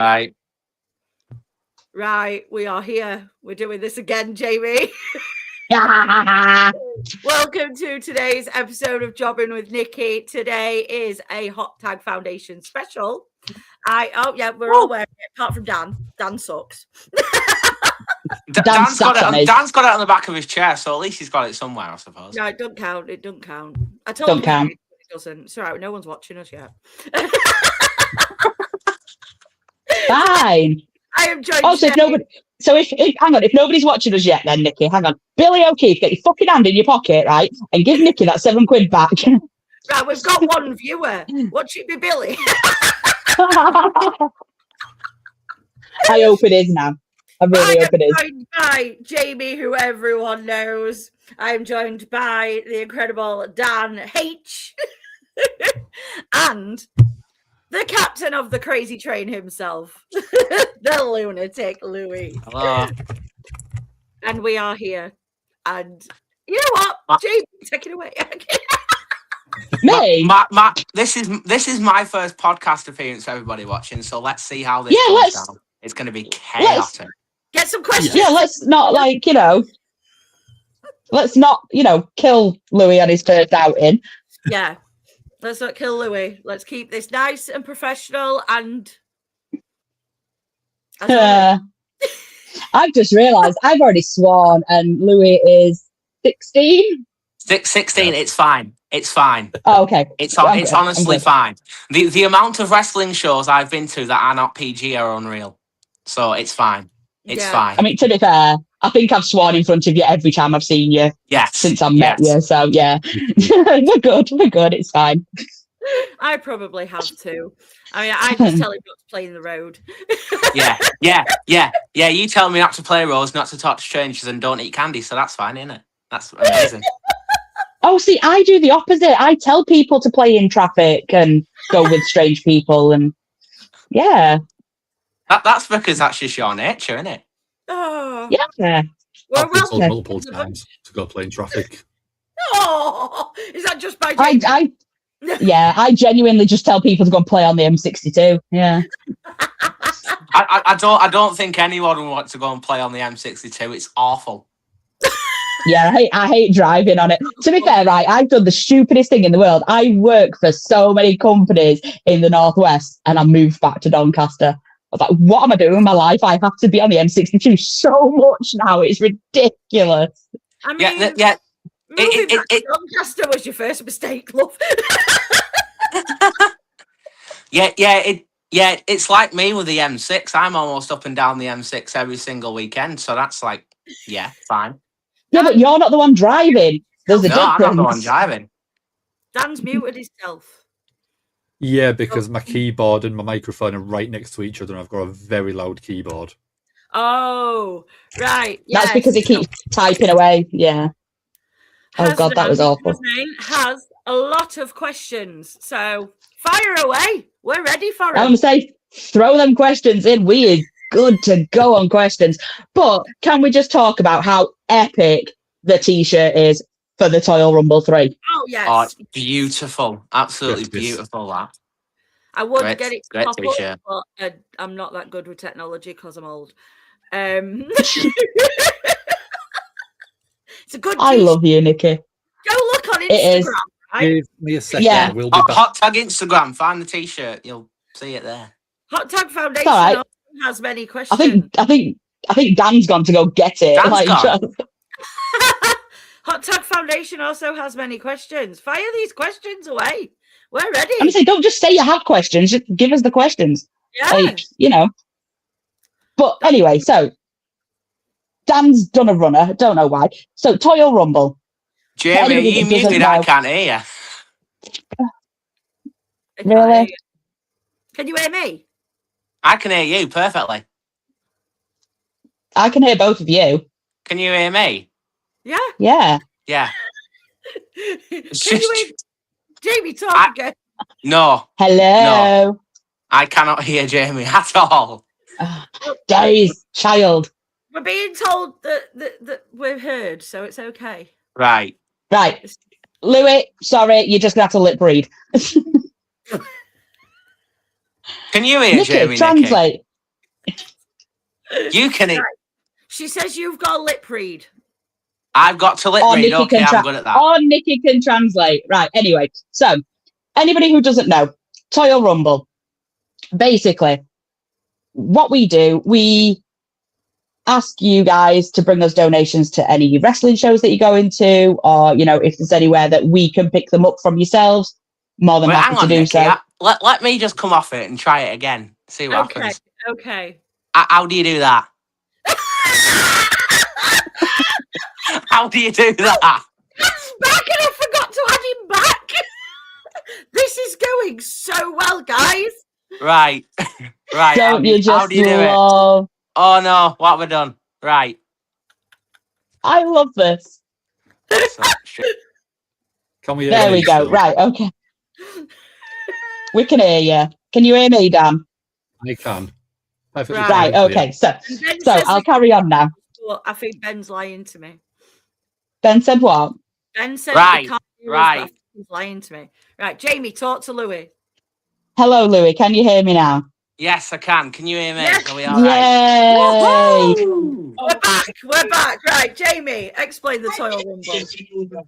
Right. Right, we are here. We're doing this again, Jamie. Welcome to today's episode of Jobbing with Nikki. Today is a Hot Tag Foundation special. We're all wearing it, apart from Dan. Dan sucks. Dan's got it on the back of his chair, so at least he's got it somewhere, I suppose. No, it doesn't count. It doesn't count. I told him it doesn't. It's all right. No one's watching us yet. Fine. I am joined. Oh, if nobody's watching us yet, then Nikki, hang on. Billy O'Keefe, get your fucking hand in your pocket, right, and give Nikki that £7 back. Right, we've got one viewer. Watch it be Billy. I hope it is now. I really hope it is. I am joined by Jamie, who everyone knows. I am joined by the incredible Dan H. and the captain of the crazy train himself, the lunatic Louis. Hello. And we are here. And you know what? Jamie, take it away. Me? This is my first podcast appearance for everybody watching, so let's see how this goes down. It's going to be chaotic. Get some questions. Yeah, let's not kill Louis on his first outing. Yeah. Let's not kill Louis. Let's keep this nice and professional and... I've just realised I've already sworn and Louis is 16? 16, it's fine. It's fine. Oh, okay. It's honestly fine. The amount of wrestling shows I've been to that are not PG are unreal. So it's fine. It's fine. I mean, to be fair, I think I've sworn in front of you every time I've seen you. Yes. Since I've met you. So, yeah. We're good. It's fine. I probably have to. I mean, I just tell him not to play in the road. Yeah. You tell me not to play roads, not to talk to strangers, and don't eat candy. So that's fine, isn't it? That's amazing. Oh, see, I do the opposite. I tell people to play in traffic and go with strange people, and yeah. That's because that's just your nature, isn't it? Oh. Yeah. Well, I've been told multiple times to go play in traffic. Oh, is that just by I genuinely just tell people to go and play on the M62. Yeah. I don't think anyone would want to go and play on the M62. It's awful. Yeah, I hate driving on it. To be fair, right, I've done the stupidest thing in the world. I work for so many companies in the Northwest and I moved back to Doncaster. I was like, what am I doing with my life? I have to be on the M62 so much now. It's ridiculous. I mean, moving back to Doncaster was your first mistake, love. It's like me with the M6. I'm almost up and down the M6 every single weekend. So that's like, fine. Yeah, but you're not the one driving. There's a difference. I'm not the one driving. Dan's muted himself. Yeah, because my keyboard and my microphone are right next to each other and I've got a very loud keyboard. Oh, right. Yes. That's because he keeps typing away. Yeah. Oh, God, that was awful. Has a lot of questions. So fire away. We're ready for it. I'm going to say, throw them questions in. We are good to go on questions. But can we just talk about how epic the T-shirt is for the Toyal Rumble 3? Oh, yes. Oh, it's beautiful. Absolutely beautiful, that. I would get it great pop T-shirt. up, but I'm not that good with technology because I'm old. It's a good I love you, Nikki. Go look on Instagram. It is. Right? Give me a second. Yeah. We'll be back. Hot tag Instagram. Find the T-shirt. You'll see it there. Hot Tag Foundation right. has many questions. I think Dan's gone to go get it. Dan's gone. Hot Tag Foundation also has many questions. Fire these questions away. We're ready. I'm saying, don't just say you have questions. Just give us the questions. Yeah. But anyway, so Dan's done a runner. Don't know why. So Toyal Rumble. Jamie, are you muted? I can't hear you. Really? Can you hear me? I can hear you perfectly. I can hear both of you. Can you hear me? Yeah. Yeah. Yeah. Can you hear Jamie talk again? No. Hello. No. I cannot hear Jamie at all. Days, child. We're being told that we're heard, so it's okay. Right. Louis, sorry, you're just going to have to lip read. Can you hear Nikki, Jamie? translate. You can. Right. She says you've got a lip read. I've got to lip Or read. Nikki Okay, can I'm good at that. Or Nikki can translate. Right. Anyway, so anybody who doesn't know, Toyal Rumble. Basically, what we do, we ask you guys to bring us donations to any wrestling shows that you go into, or if there's anywhere that we can pick them up from yourselves, more than Wait, happy hang to on, do Nikki. so. Let me just come off it and try it again. See what Okay. happens. Okay. How do you do that? How do you do that? Dan's back and I forgot to add him back. This is going so well, guys. Right. Right. Don't you how just do you do it? love? Oh no, what have I done? Right. I love this. So, shit. Can we hear There me we go. still? Right. Okay. We can hear you. Can you hear me, Dan? I can. Perfectly Right. Right. fine, clear. Okay. So And Ben says I'll that- carry on now. Well, I think Ben's lying to me. Ben said what? Ben said Right, he can't hear us, but I right. think he's lying to me. Right, Jamie, talk to Louis. Hello, Louis. Can you hear me now? Yes, I can. Can you hear me? Yes. Are we all right? Yay! Woohoo! We're back. Right, Jamie, explain the Toyal Rumble.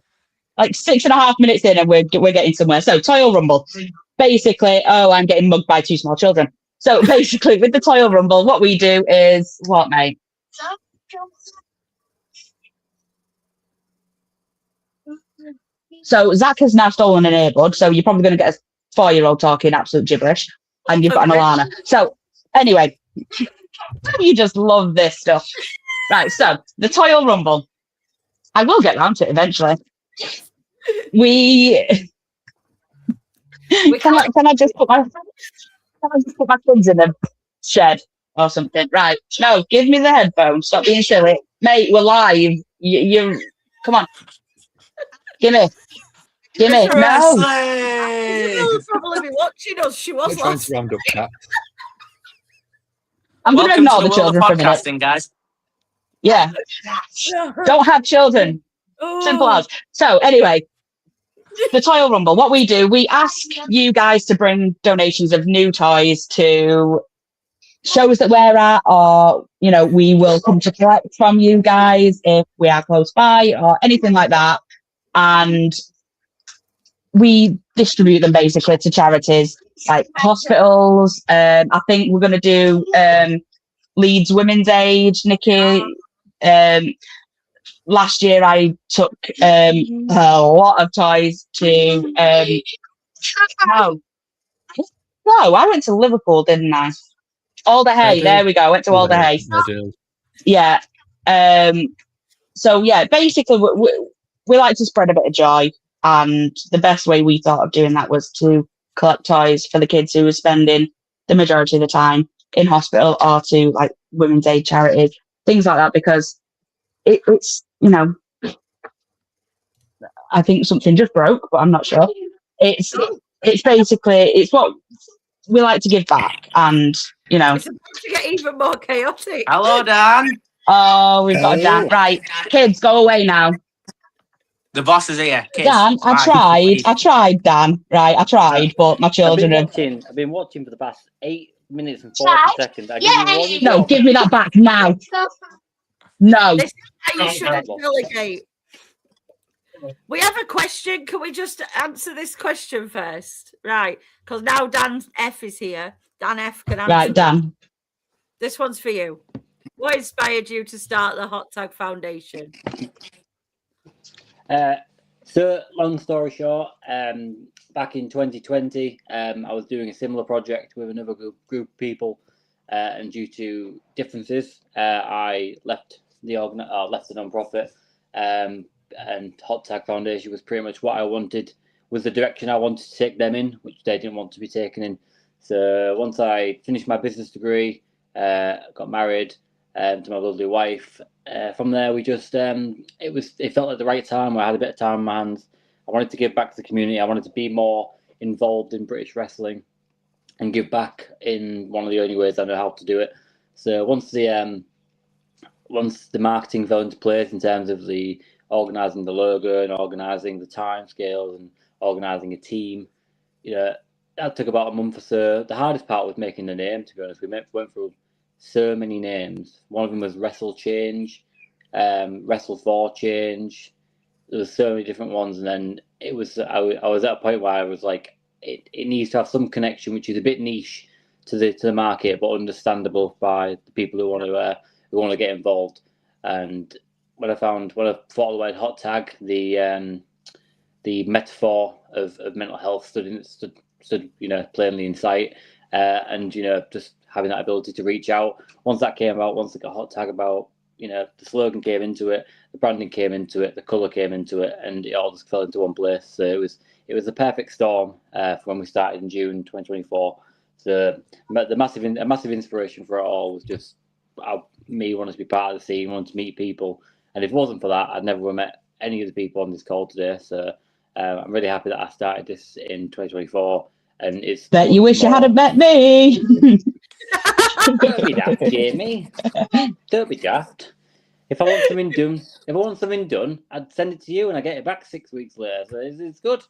Like 6.5 minutes in, and we're getting somewhere. So Toyal Rumble. Basically, I'm getting mugged by two small children. So basically, with the Toyal Rumble, what we do is what, mate? So Zach has now stolen an earbud, so you're probably going to get a 4-year-old talking absolute gibberish, and you've got an Okay. Alana. So anyway, you just love this stuff. Right, so the Toyal Rumble. I will get round to it eventually. Can I just put my kids in a shed or something? Right. No, give me the headphones. Stop being silly. Mate, we're live. You come on. Give me. No. Wrestling! She'll probably be watching us. She was I'm trying last. to round up chat. I'm going to Welcome to ignore the the world of children for a minute. podcasting, guys. Yeah. Don't have children. Simple as. So anyway, the Toyal Rumble. What we do, we ask you guys to bring donations of new toys to shows that we're at, or we will come to collect from you guys if we are close by or anything like that, and we distribute them basically to charities like hospitals. I think we're going to do Leeds Women's Aid. Nikki, last year I took a lot of toys to no, I went to Liverpool, didn't I? Alder Hay, there we go. I went to Alder Hay. Yeah. So yeah, basically we like to spread a bit of joy, and the best way we thought of doing that was to collect toys for the kids who were spending the majority of the time in hospital, or to like women's aid charities, things like that, because it's I think something just broke, but I'm not sure. It's basically it's what we like to give back, and It's about to get even more chaotic. Hello, Dan. Oh, we've got a Dan. Right, kids, go away now. The boss is here. Kids, Dan, I tried, Dan. Right, I tried, but my children I've been watching for the past 8 minutes and 40 seconds. I give you one No, job. give me that back now. No. This is how you shouldn't relegate. We have a question. Can we just answer this question first? Right, because now Dan F is here. Dan F can answer. Right, Dan. This one's for you. What inspired you to start the Hot Tag Foundation? So, long story short, back in 2020, I was doing a similar project with another group of people, and due to differences, I left the non-profit, and Hot Tag Foundation was pretty much what I wanted, was the direction I wanted to take them in, which they didn't want to be taken in. So once I finished my business degree, got married to my lovely wife. From there, we just it felt like the right time. I had a bit of time on my hands. I wanted to give back to the community. I wanted to be more involved in British wrestling and give back in one of the only ways I know how to do it. So once the marketing fell into place in terms of the organising the logo and organising the timescales and organising a team, that took about a month or so. The hardest part was making the name, to be honest. We went through so many names. One of them was Wrestle Change, Wrestle for Change. There was so many different ones, and then it was I was at a point where I was like, it needs to have some connection, which is a bit niche to the market, but understandable by the people who want to get involved. And when I thought of the word hot tag, the metaphor of mental health stood plainly in sight, and just having that ability to reach out. Once that came about, once it got hot tag about, the slogan came into it, the branding came into it, the color came into it, and it all just fell into one place. So it was the perfect storm for when we started in June 2024. So a massive inspiration for it all was just me wanting to be part of the scene, wanting to meet people, and if it wasn't for that, I'd never have met any of the people on this call today. So I'm really happy that I started this in 2024, and it's. Bet you wish you hadn't met me. Don't be daft, Jamie. Don't be daft. If I want something done, I'd send it to you, and I get it back 6 weeks later. So it's good.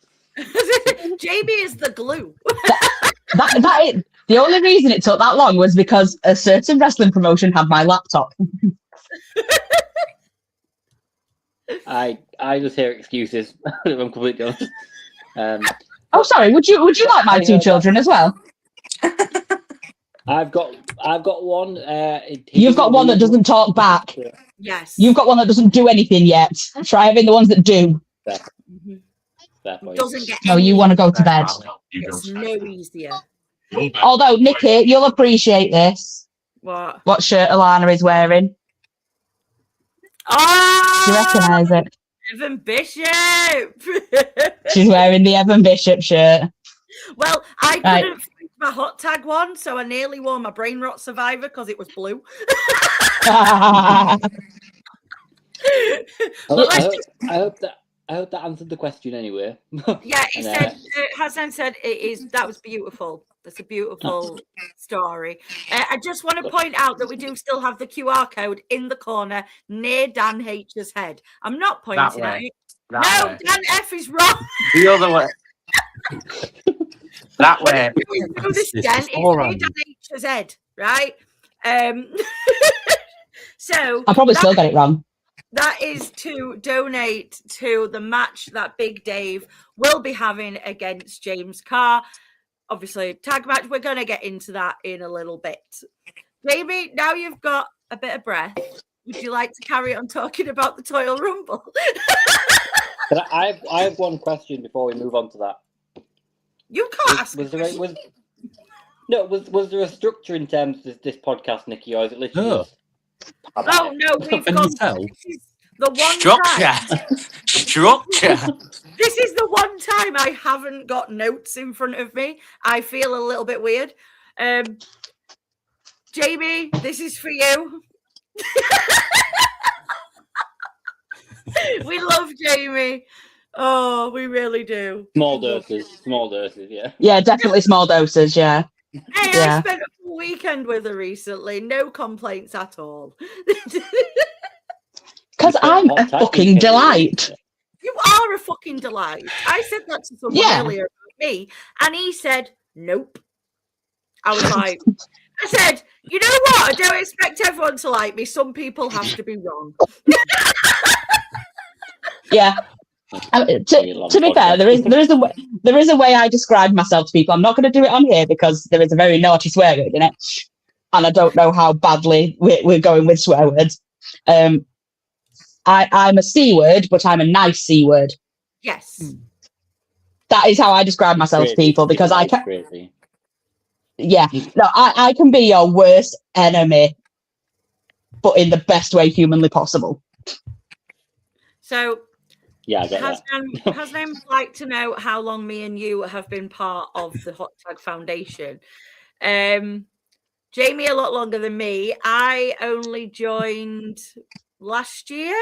Jamie is the glue. The only reason it took that long was because a certain wrestling promotion had my laptop. I just hear excuses. If I'm completely honest. Oh, sorry. Would you like my two children as well? I've got one. You've got one that doesn't talk back. Yes. You've got one that doesn't do anything yet. Try having the ones that do. Doesn't get. No, you want to go to bed. It's no easier. Although, Nikki, you'll appreciate this. What shirt Alana is wearing? Oh, Do you recognise it? Evan Bishop. She's wearing the Evan Bishop shirt. Well, I couldn't find my hot tag one, so I nearly wore my brain rot survivor because it was blue. I hope that answered the question anyway. Yeah, he said, Hassan said that was beautiful. That's a beautiful story. I just want to point out that we do still have the QR code in the corner near Dan H's head. I'm not pointing at it. No, way. Dan F is wrong. The other way. That way. This Dan, it's near Dan H's head, right? So I probably still got it wrong. That is to donate to the match that Big Dave will be having against James Carr. Obviously, tag match. We're going to get into that in a little bit. Jamie, now you've got a bit of breath. Would you like to carry on talking about the Toyal Rumble? But I have one question before we move on to that. You can't ask. Was there a structure in terms of this podcast, Nikki, or is it literally? No. Oh no, we've Can got. you tell? This is the one Structure. This is the one time I haven't got notes in front of me. I feel a little bit weird. Jamie, this is for you. We love Jamie. Oh, we really do. Small doses, yeah. Yeah, definitely small doses, yeah. Hey, Yeah. I spent a full weekend with her recently. No complaints at all. Because I'm a fucking delight. You are a fucking delight. I said that to someone earlier about me, and he said, nope. I was like, I said, you know what? I don't expect everyone to like me. Some people have to be wrong. Yeah. To be fair, there is a way I describe myself to people. I'm not going to do it on here because there is a very naughty swear word in it, and I don't know how badly we're going with swear words. I'm a C word, but I'm a nice C word. Yes. That is how I describe myself to people because I can. Yeah, no, I can be your worst enemy, but in the best way humanly possible. So. Yeah, I get Hasnan would like to know how long me and you have been part of the Hot Tag Foundation. Jamie a lot longer than me. I only joined last year.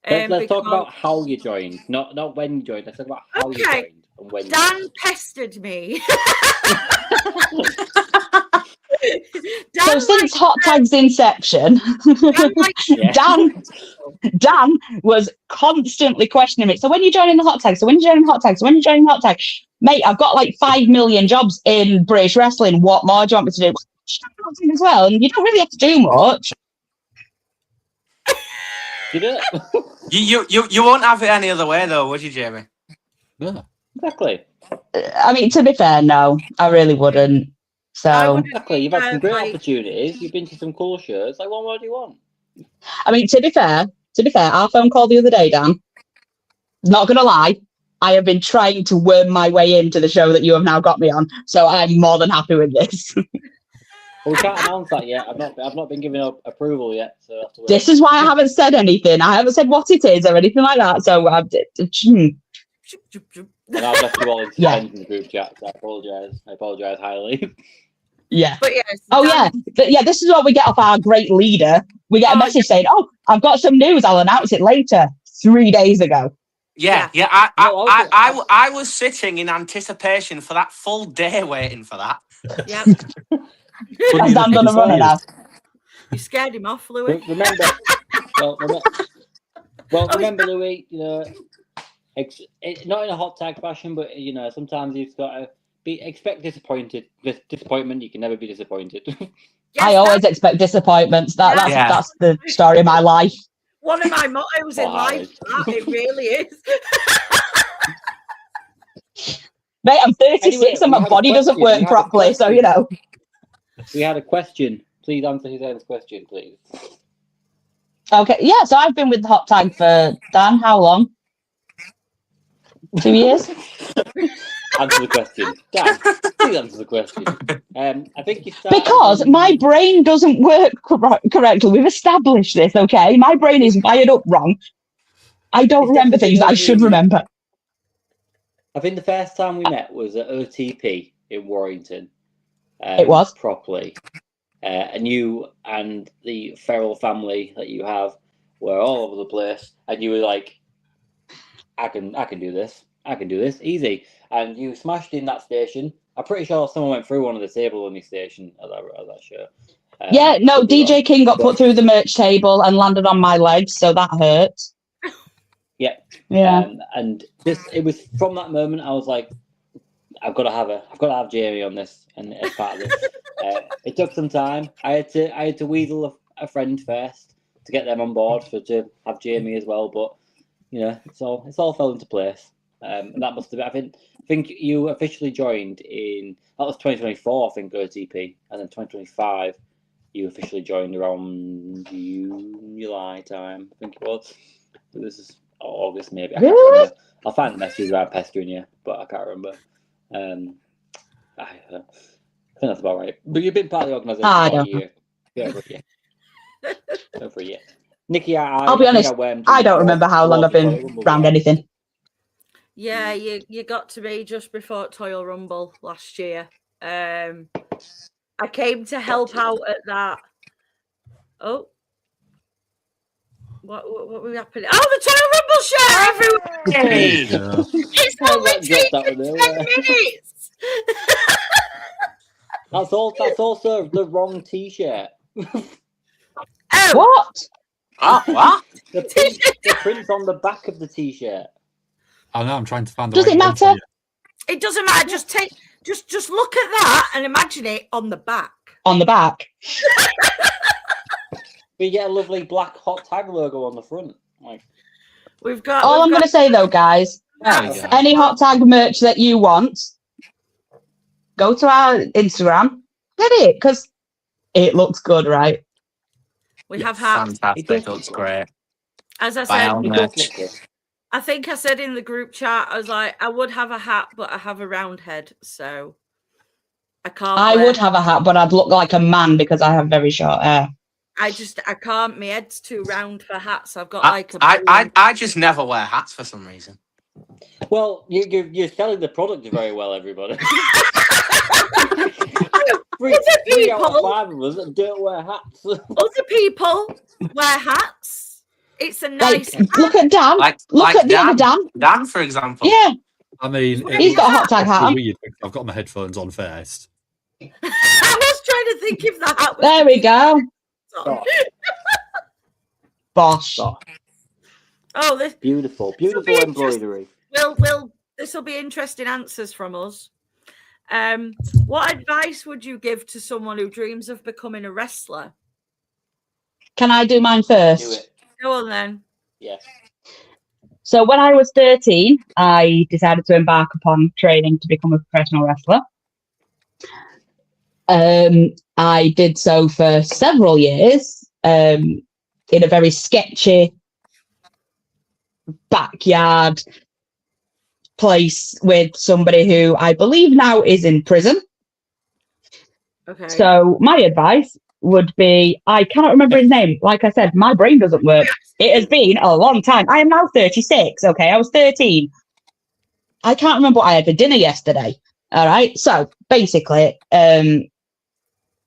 Let's talk about how you joined, not when you joined. Let's talk about how you joined and when. Dan pestered me. So since Hot Tag's inception, Dan was constantly questioning me. So when you joining the Hot Tag? So when you joining Hot Tag? So when you joining Hot Tag? Mate, I've got like 5 million jobs in British wrestling. What more do you want me to do? as well, and you don't really have to do much. You do it. You won't have it any other way though, would you, Jamie? Yeah. Exactly. I mean, to be fair, no, I really wouldn't. I So, wouldn't Exactly. You've had some great like- opportunities. You've been to some cool shows. Like, what more do you want? I mean, to be fair, our phone call the other day, Dan, not going to lie, I have been trying to worm my way into the show that you have now got me on, so I'm more than happy with this. Well, we can't announce that yet. I've not been given approval yet, so I have to wait. This is why I haven't said anything. I haven't said what it is or anything like that. So And I've left you all in Yeah. suspense in the group chat. So I apologise. I apologise highly. yeah. But yes. Oh yeah, this is what we get off our great leader. We get a Oh, message saying, "Oh, I've got some news. I'll announce it later." 3 days ago. Yeah. I was sitting in anticipation for that full day waiting for that. Yeah. That's Dan done a runner now. You scared him off, Louis. Remember, remember, Louis. You know, it's not in a hot tag fashion, but you know, sometimes you've got to expect disappointment. You can never be disappointed. Yes, I always expect disappointments. That's the story of my life. one of my mottos in life. It really is. Mate, I'm 36 Anyway, and we my have a body doesn't question. We work have a properly, so question. you know. We had a question. Please answer his question, please. Okay, yeah. So I've been with Hot Tag for Dan. How long? 2 years. Answer the question. Dan, please answer the question. I think you started Because my brain doesn't work correctly. We've established this, okay? My brain is wired up wrong. I don't It's remember things that I definitely should remember. I think the first time we met was at OTP in Warrington. It was. Properly. And you and the feral family that you have were all over the place. And you were like, I can do this. I can do this. Easy. And you smashed in that station. I'm pretty sure someone went through one of the table on your station at that show. Yeah, no, could be DJ wrong. King got But- put through the merch table and landed on my legs, so that hurt. Yeah. Yeah. And it was from that moment I was like, I've got to have Jamie on this and as part of this. It took some time. I had to weasel a friend first to get them on board to have Jamie as well. But you know, it's all fell into place. And that must have been. I think you officially joined that was 2024. I think OTP, and then 2025 you officially joined around July time. I think it was. This is August maybe. I can't Really? remember. I'll find the messages around pestering you, but I can't remember. I think that's about right. But you've been part of the organisation I for a don't year. Yeah, over a year. Over a year. Nikki, I'll be honest, I don't remember how long I've been around anything. Yeah, you got to me just before Toyal Rumble last year. I came to help out at that. Oh, what were happening? Oh, the Toyal Rumble show! Everyone, Hey. Yeah. it's Oh, only that dropped out taken of 10 nowhere. minutes. That's also the wrong T-shirt. Oh, What? Oh, what? The print's on the back of the T-shirt. I know. I'm trying to find the. Does right it one for matter? you. it doesn't matter. Just look at that and imagine it on the back. On the back. But you get a lovely black hot tag logo on the front. Like, We've got. All I'm going to say though, guys, There we go. any Hot Tag merch that you want, go to our Instagram, get it, because it looks good, right? We have hats. Fantastic. Looks great. As I Buy said, our it does merch. look good. I think I said in the group chat, I was like, I would have a hat, but I have a round head, so I can't. I wear- would have a hat, but I'd look like a man because I have very short hair. I can't. My head's too round for hats. I've got I, like a. I just never wear hats for some reason. Well, you're selling the product very well, everybody. three out of people. 5 of us that don't wear hats. Other people wear hats. It's a Like, nice. look at Dan. Look at the other Dan. Dan, for example. Yeah, I mean, he's got a Hot Tag hat on. weird because I've got my headphones on first. I was trying to think if the hat was. There we go. Stop. Bosh. Stop. Oh, this Beautiful be interesting. embroidery. will. This will be interesting answers from us. What advice would you give to someone who dreams of becoming a wrestler? Can I do mine Do first? it. Go on then. Yes. So when I was 13, I decided to embark upon training to become a professional wrestler. I did so for several years in a very sketchy backyard place with somebody who I believe now is in prison. Okay. So my advice would be, I cannot remember his name. Like I said, my brain doesn't work. It has been a long time. I am now 36. Okay, I was 13. I can't remember what I had for dinner yesterday. All right. So basically,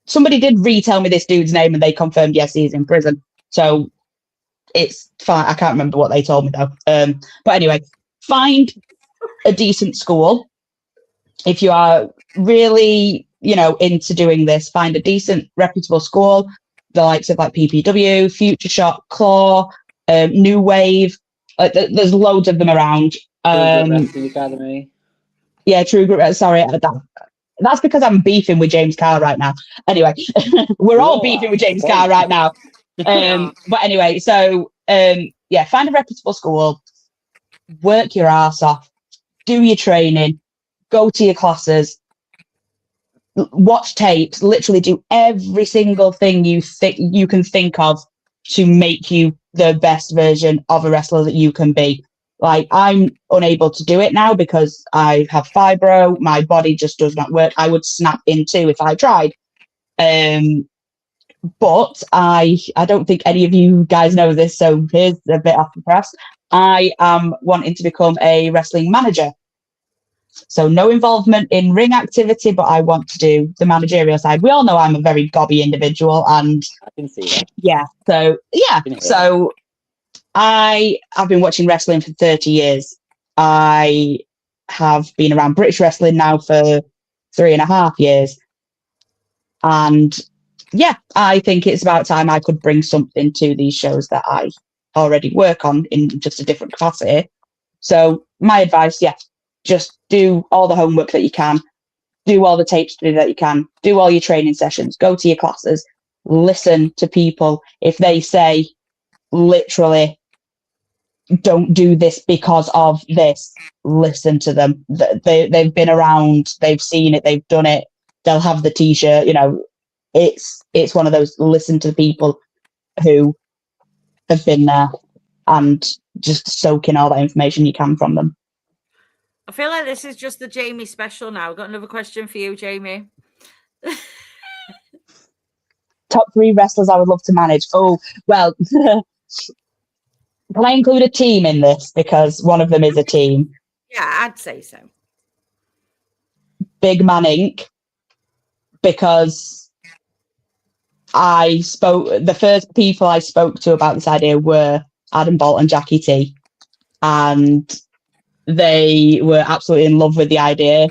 somebody did retell me this dude's name and they confirmed, yes, he's in prison. So it's fine. I can't remember what they told me though. But anyway, find a decent school. If you are really, into doing this, find a decent, reputable school, the likes of like PPW, Future Shock, Claw, New Wave. There's loads of them around. Wrestling Academy. Yeah, True Group. Sorry, that's because I'm beefing with James Carr right now. Anyway, we're all beefing with James Carr right now. But anyway, so find a reputable school, work your ass off, do your training, go to your classes, watch tapes, literally do every single thing you can think of to make you the best version of a wrestler that you can be. Like, I'm unable to do it now because I have fibro. My body just does not work. I would snap in two if I tried. But I don't think any of you guys know this, so here's a bit off the press. I am wanting to become a wrestling manager. So no involvement in ring activity, but I want to do the managerial side. We all know I'm a very gobby individual, and I can see that. yeah. So I've been watching wrestling for 30 years. I have been around British wrestling now for 3.5 years. And yeah, I think it's about time I could bring something to these shows that I already work on in just a different capacity. So my advice, just do all the homework that you can, do all the tape study that you can, do all your training sessions, go to your classes, listen to people. If they say literally, don't do this because of this, listen to them. They've been around, they've seen it, they've done it, they'll have the t-shirt, it's one of those, listen to people who have been there and just soak in all that information you can from them. I feel like this is just the Jamie special now. Got another question for you, Jamie. Top 3 wrestlers I would love to manage. Oh, well, can I include a team in this? Because one of them is a team. Yeah, I'd say so. Big Man Inc. Because the first people I spoke to about this idea were Adam Bolt and Jackie T. And they were absolutely in love with the idea.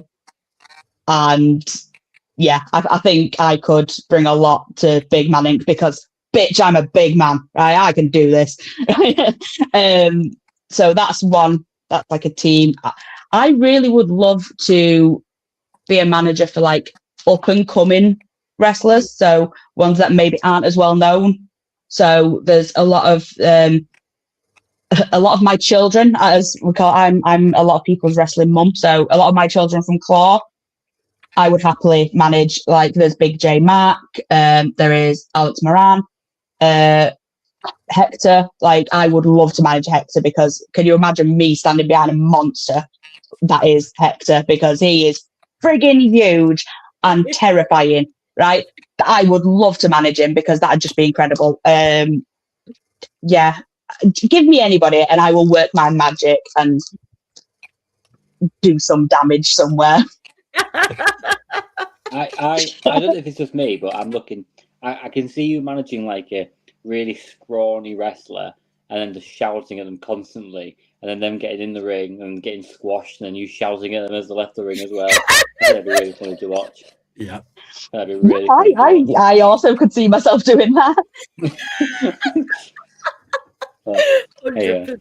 And yeah, I think I could bring a lot to Big Man Inc. because, bitch, I'm a big man, right? I can do this. So that's one. That's like a team. I really would love to be a manager for like up and coming wrestlers, so ones that maybe aren't as well known. So there's a lot of my children, as we call, I'm a lot of people's wrestling mum. So a lot of my children from Claw, I would happily manage. Like there's Big J Mac, there is Alex Moran, Hector. Like I would love to manage Hector because can you imagine me standing behind a monster that is Hector, because he is friggin' huge and terrifying, right? I would love to manage him because that'd just be incredible. Yeah, give me anybody and I will work my magic and do some damage somewhere. I don't know if it's just me, but I'm looking. I can see you managing like a really scrawny wrestler and then just shouting at them constantly, and then them getting in the ring and getting squashed, and then you shouting at them as they left the ring as well. That'd be really funny to watch. Yeah, that'd be really funny to watch. I also could see myself doing that. 100%.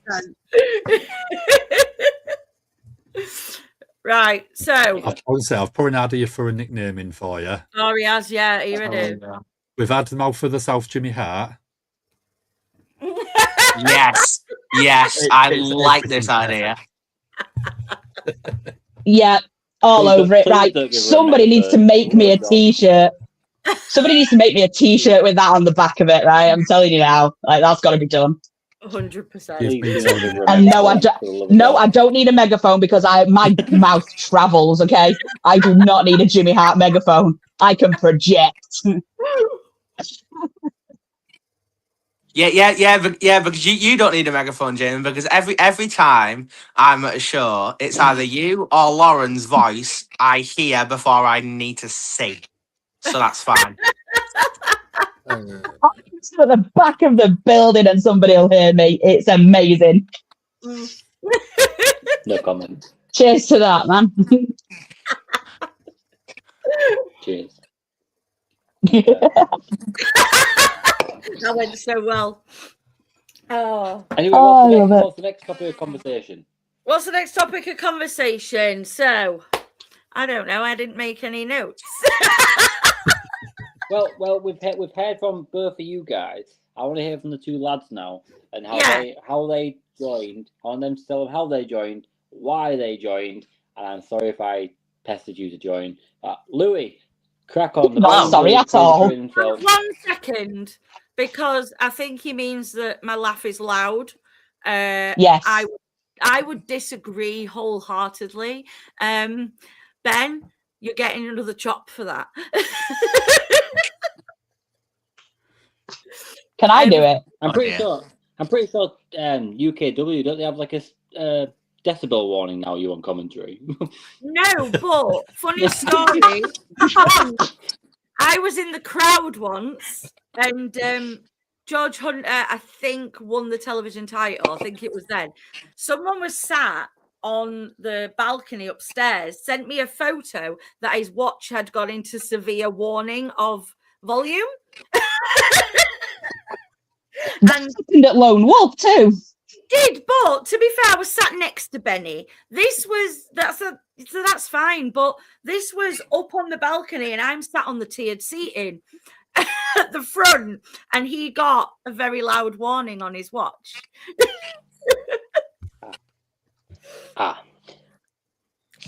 Right, so I would say I've put an idea for a nicknaming for you. oh, he has, yeah, he ready. We've had the mouth of the South, Jimmy Hart. Yes, yes, I like this idea. Yeah, all Please over it. please Right, don't give her a somebody needs to megaphone. make me a Word on. t-shirt. Somebody needs to make me a t-shirt with that on the back of it, right? I'm telling you now, like that's got to be done. 100%. Give Please me do not give her a And no, megaphone, for the love of no, God. I don't need a megaphone because my mouth travels. Okay, I do not need a Jimmy Hart megaphone. I can project. Yeah, because you don't need a megaphone, Jamie, because every time I'm at a show, it's either you or Lauren's voice I hear before I need to see. So that's fine. At the back of the building, and somebody will hear me. It's amazing. No comment. Cheers to that, man. Cheers. That went so well. Oh. Anyway, Oh, I love it. what's the next topic of conversation? What's the next topic of conversation? So, I don't know. I didn't make any notes. Well, we've heard from both of you guys. I want to hear from the two lads now and how they joined. I want them to tell them how they joined, why they joined, and I'm sorry if I pestered you to join. Louis, crack on. Not sorry at all. 1 second, because I think he means that my laugh is loud. Yes. I would disagree wholeheartedly. Ben, you're getting another chop for that. Can I do it? I'm pretty sure UKW, don't they have like a decibel warning now? You on commentary? No, but funny story. I was in the crowd once, and George Hunter, I think, won the television title. I think it was then. Someone was sat on the balcony upstairs, sent me a photo that his watch had gone into severe warning of volume. That happened at Lone Wolf too. Did, but to be fair, I was sat next to Benny. So that's fine, but this was up on the balcony, and I'm sat on the tiered seating at the front, and he got a very loud warning on his watch.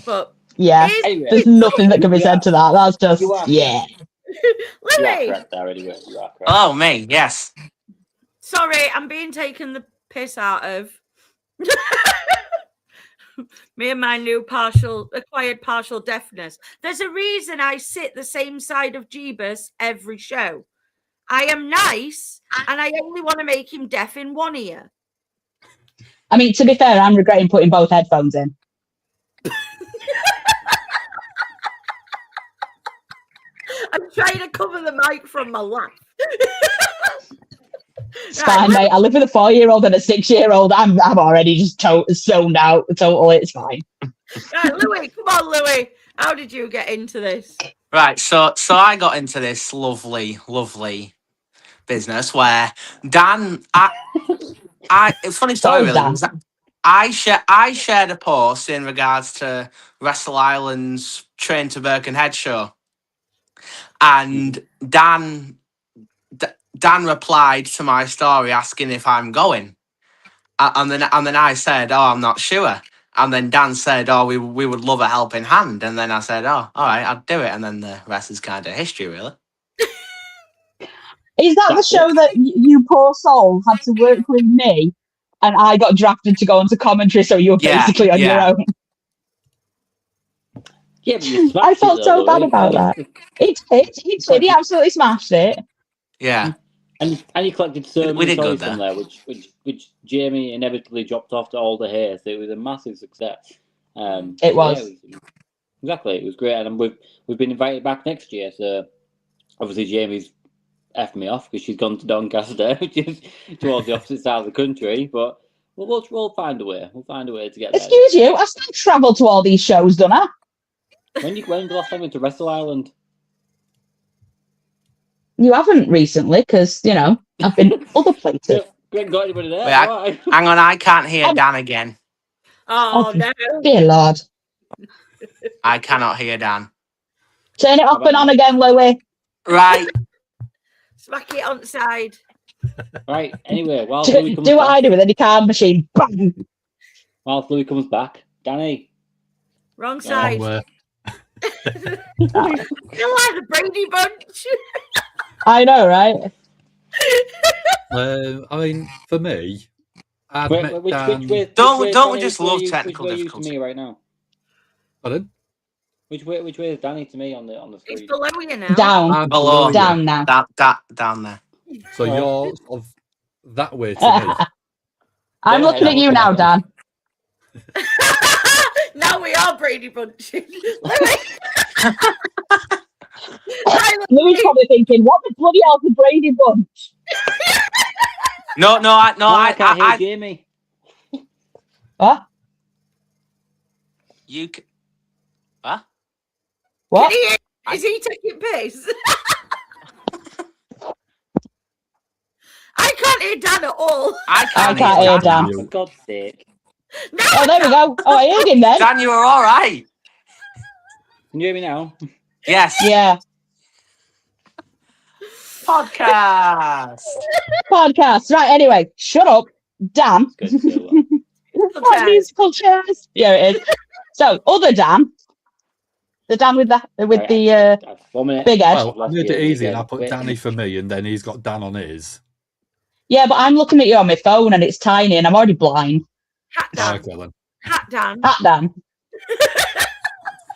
But yeah, anyway, there's nothing that can be said to that. That's just yeah. Louis, you are correct there anyway. You are correct. Oh, me, yes. Sorry, I'm being taken the piss out of. Me and my new acquired partial deafness. There's a reason I sit the same side of Jeebus every show. I am nice, and I only want to make him deaf in one ear. I mean, to be fair, I'm regretting putting both headphones in. I'm trying to cover the mic from my laugh. It's fine, mate. I live with a 4-year-old and a 6-year-old. I'm already just zoned out. Totally, it's fine. Right, Louis, come on, Louis. How did you get into this? Right, so I got into this lovely business where Dan, funny story really. Dan. Was that I shared a post in regards to Wrestle Island's Train to Birkenhead show, and Dan replied to my story asking if I'm going, and then I said, "Oh, I'm not sure." And then Dan said, "Oh, we would love a helping hand." And then I said, "Oh, all right, I'd do it." And then the rest is kind of history, really. Is that the show that you poor soul had to work with me, and I got drafted to go into commentary, so you were basically on your own? Yeah, but you I felt it, though, so bad Louis. about that. He did. He absolutely smashed it. Yeah. And you collected so We many did good stories from there, which Jamie inevitably dropped off to all the hair. So it was a massive success. It was. Yeah, exactly. It was great, and we've been invited back next year. So obviously Jamie's effed me off because she's gone to Doncaster, which is towards the opposite side of the country. But we'll find a way. We'll find a way to get there. Excuse you, I still travel to all these shows, don't I? When the last time you went to Wrestle Island? You haven't recently, because I've been other places. We haven't got anybody there. Wait, hang on, I can't hear Dan again. Oh, no. Dear Lord. I cannot hear Dan. Turn it off and on again, Louis. Right. Smack it on the side. Right. Anyway, while Do, Louis comes do what back, I do with any card machine. Bang. while Louis comes back, Danny. Wrong Yeah. side. Wrong way. You're like the Brady Bunch. I know, right? I mean, for me, I've Which met way? Dan. Don't we Danny, just which way love are you- technical Which way are you to difficulty? me right now? Pardon? Which way is Danny to me on the It's screen? below you now. Down. I'm Below. you. Down now. Down there. So Alright. you're sort of that way to me. I'm Yeah, looking at you now, Dan. Now we are Brady Bunch. Louis. Louis probably thinking, what the bloody hell's the Brady Bunch? No, I can't hear I Jamie. What? you. What? What? Is he taking piss? I can't hear Dan at all. I can't hear Dan. For God's sake. No, Oh, there we go. Oh, I heard him then. Dan, you were all right. Can you hear me now? Yes. Yeah. Podcast. Podcast. Right, anyway, shut up. Dan. It's good still. What musical chairs? Yeah, it is. So, other Dan. The Dan with the Right, I've 4 minutes. big head. Well, I made it easy and I again. put Wait. Danny for me, and then he's got Dan on his. Yeah, but I'm looking at you on my phone and it's tiny and I'm already blind. Hat Oh, Dan. okay then. Hat Dan.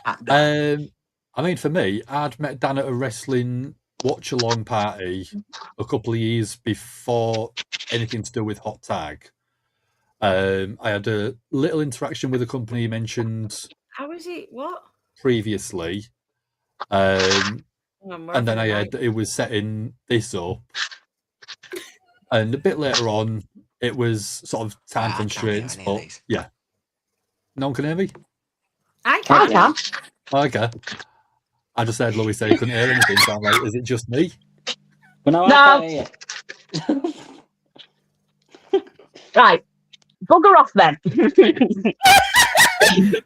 Hat Dan. I mean, for me, I'd met Dan at a wrestling watch-along party a couple of years before anything to do with Hot Tag. I had a little interaction with a company you mentioned How is it? What? previously, and then it was setting this up, and a bit later on, it was sort of time I can't hear constraints. any of But these. yeah, no one can hear me. I I can. can. Oh, okay. I just heard Louis say he couldn't hear anything, so I'm like, is it just me? But no, No. I can't hear you. Right. Bugger off then.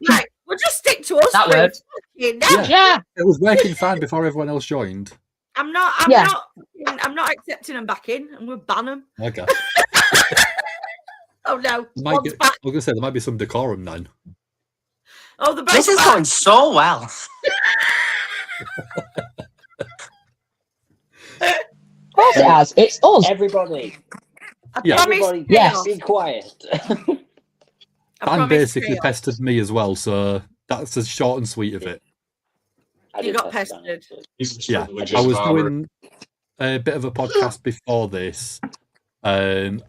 Right, we'll just stick to us. That three. works. Fucking Yeah. hell. Yeah. It was working fine before everyone else joined. I'm Yeah. not accepting them back in. I'm going to ban them. Okay. Oh no. Might One's get- back. I was going to say, there might be some decorum then. Oh, the This is going so well. Of course it has. It's us. Everybody, I Yeah. promise everybody, Yes. be quiet. I Dan promise basically chaos. pestered me as well, so that's the short and sweet of it. I You did got test that, pestered. actually. Yeah, I was doing a bit of a podcast before this, and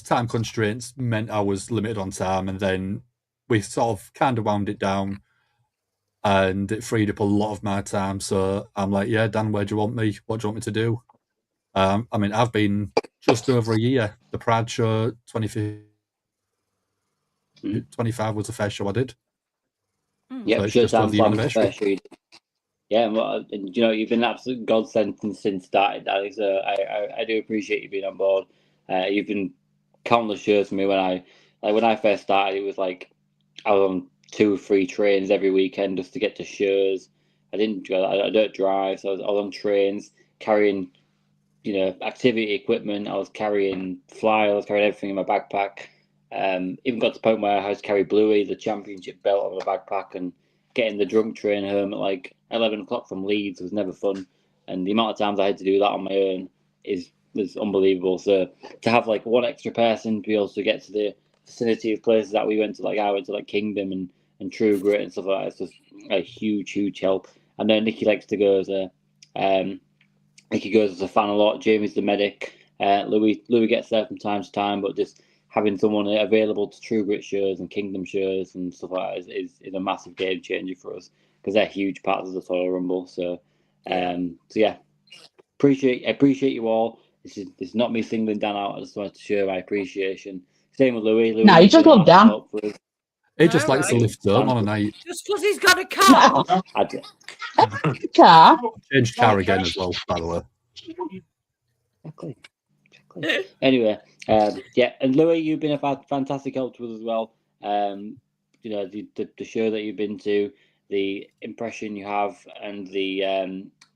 time constraints meant I was limited on time, and then we sort of kind of wound it down, and it freed up a lot of my time. So I'm like, yeah, Dan, where do you want me? What do you want me to do? I mean, I've been just over a year. The Pride Show 25 was the first show I did. Yeah, So it's sure, just over sounds the like anniversary. fair trade. Yeah, and you know, you've been an absolute godsend since started, Danny. So I do appreciate you being on board. You've been countless shows for me when I first started. It was like I was on 2 or 3 trains every weekend just to get to shows. I don't drive, so I was on trains carrying, you know, activity equipment. I was carrying flyers, I was carrying everything in my backpack. Even got to the point where I had to carry Bluey, the championship belt, on my backpack, and getting the drunk train home at like 11 o'clock from Leeds was never fun. And the amount of times I had to do that on my own was unbelievable. So to have like one extra person to be able to get to the vicinity of places that we went to, like I went to like Kingdom and True Grit and stuff like that, it's just a huge help. And then Nikki likes to go as a Nikki goes as a fan a lot. Jamie's the medic. Louis gets there from time to time, but just having someone available to True Grit shows and Kingdom shows and stuff like that is a massive game changer for us, because they're huge parts of the Toyal Rumble. So yeah, appreciate you all. This is not me singling Dan out. I just wanted to show my appreciation. Same with Louis. No, you just love Dan. He just No, likes to right. lift home on a night. Just because he's got a car. Car. Changed car again as well, by the way. Exactly. Anyway, yeah, and Louis, you've been a fantastic help to us as well. You know, the show that you've been to, the impression you have and the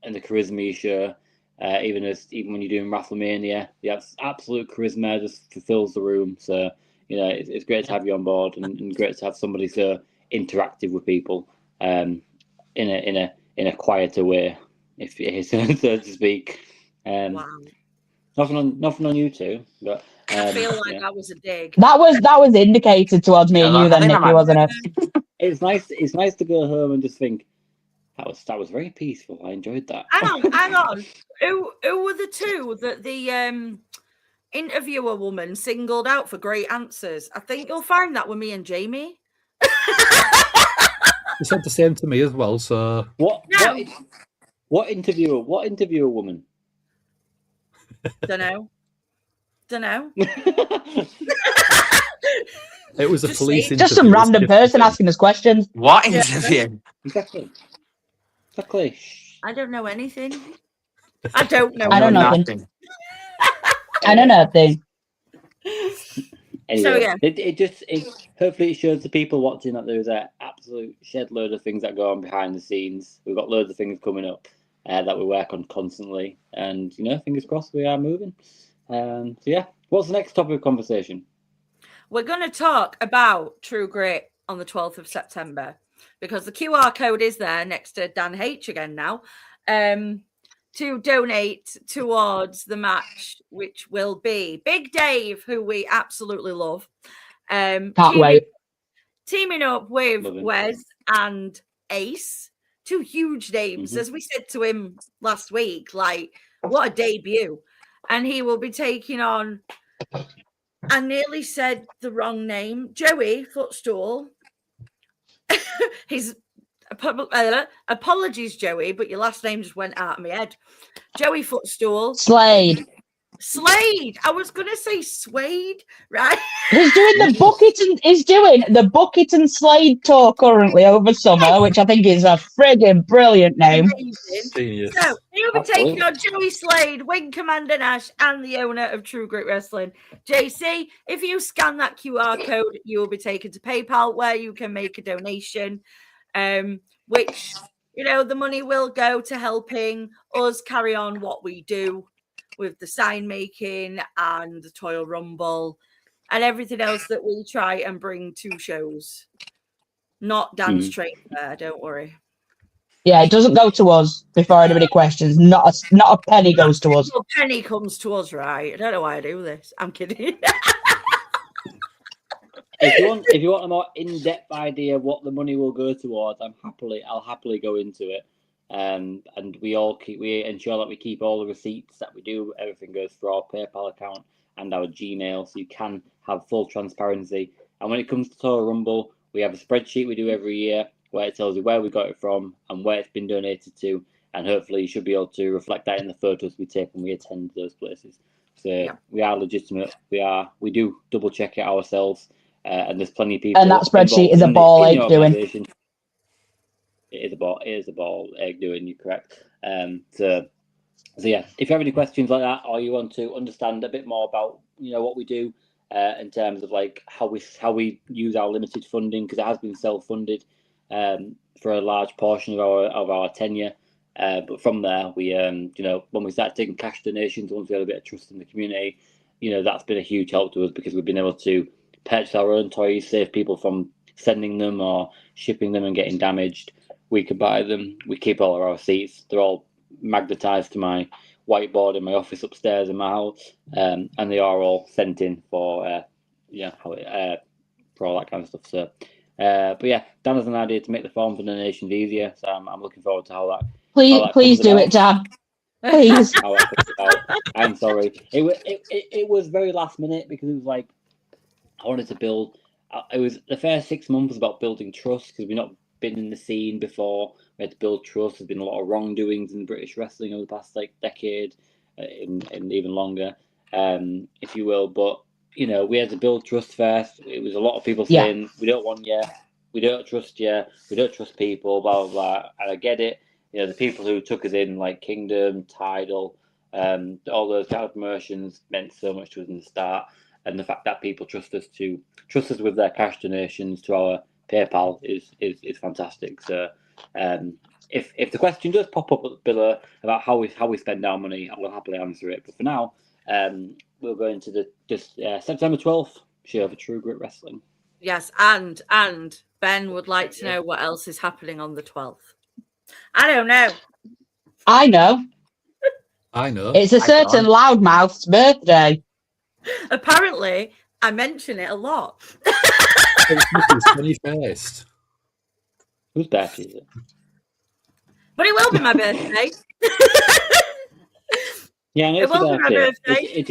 charisma you show. Even when you're doing WrestleMania, the absolute charisma just fulfills the room. So it's great to have you on board, and great to have somebody so interactive with people, in a quieter way, if it is, so to speak. Wow. Nothing on you two, but I feel like that was a dig. That was indicated towards me and you then, Nikki, wasn't it? It's nice. It's nice to go home and just think that was very peaceful. I enjoyed that. Hang on. Who were the two that the interviewer woman singled out for great answers? I think you'll find that with me and Jamie. You said the same to me as well. So what interviewer woman? Don't know. It was a Just police say- interview. Just some random person asking us questions. What Yeah. interview? Exactly. I don't know anything. I don't know. I don't know nothing. I don't know a thing. Anyway, So, yeah. it hopefully it shows the people watching that there's an absolute shed load of things that go on behind the scenes. We've got loads of things coming up that we work on constantly, and fingers crossed we are moving. So yeah, what's the next topic of conversation? We're going to talk about True Grit on the 12th of September because the QR code is there next to Dan H again now, to donate towards the match, which will be Big Dave, who we absolutely love. Can't wait. Teaming up with Love him. Wes and Ace, two huge names. Mhm. As we said to him last week, like, what a debut. And he will be taking on, I nearly said the wrong name, Joey Footstool. His apologies, Joey, but your last name just went out of my head. Joey Footstool. Slade. I was gonna say Suede, right? He's doing the Bucket and Slade tour currently over summer, which I think is a friggin' brilliant name. Amazing. Genius. So he'll be taking Absolutely. on Joey Slade, Wing Commander Nash, and the owner of True Grit Wrestling. JC, if you scan that QR code, you will be taken to PayPal where you can make a donation, which, the money will go to helping us carry on what we do with the sign making and the Toyal Rumble and everything else that we try and bring to shows. Not Dan's trade fair, don't worry. Yeah, it doesn't go to us before anybody questions. Not a penny goes to us. A penny comes to us, right? I don't know why I do this. I'm kidding. If you want a more in-depth idea of what the money will go towards, I'll happily go into it. And we ensure that we keep all the receipts that we do. Everything goes through our PayPal account and our Gmail, so you can have full transparency. And when it comes to Toyal Rumble, we have a spreadsheet we do every year where it tells you where we got it from and where it's been donated to, and hopefully you should be able to reflect that in the photos we take when we attend those places. So We are legitimate. We do double check it ourselves, and there's plenty of people. And that spreadsheet is a ball ache doing. It is a ball egg doing. You're correct. So yeah, if you have any questions like that, or you want to understand a bit more about what we do in terms of like how we use our limited funding, because it has been self-funded for a large portion of our tenure. But from there, we when we started taking cash donations, once we had a bit of trust in the community, that's been a huge help to us, because we've been able to purchase our own toys, save people from sending them or shipping them and getting damaged. We can buy them. We keep all of our receipts. They're all magnetized to my whiteboard in my office upstairs in my house, and they are all sent in for for all that kind of stuff. So, but yeah, Dan has an idea to make the form for donations easier. So I'm looking forward to how that. Please do it, Dan. Please. How that comes about. I'm sorry. It was very last minute, because it was like I wanted to build. It was the first 6 months was about building trust, because we've not been in the scene before. We had to build trust. There's been a lot of wrongdoings in British wrestling over the past decade, and even longer, if you will. But we had to build trust first. It was a lot of people saying, "We don't want you. We don't trust you. We don't trust people." Blah blah blah. And I get it. The people who took us in, like Kingdom, Tidal, all those kind of promotions, meant so much to us in the start. And the fact that people trust us with their cash donations to our PayPal is fantastic. So If the question does pop up below about how we spend our money, I will happily answer it. But for now, we'll go into the September 12th show for True Grit Wrestling. Yes, and Ben would like to know what else is happening on the 12th. I don't know. I know. It's a certain loudmouth's birthday. Apparently, I mention it a lot. It's funny faced. Whose birthday is it? But it will be my birthday. Yeah, I know It it's your will be my birthday. birthday. It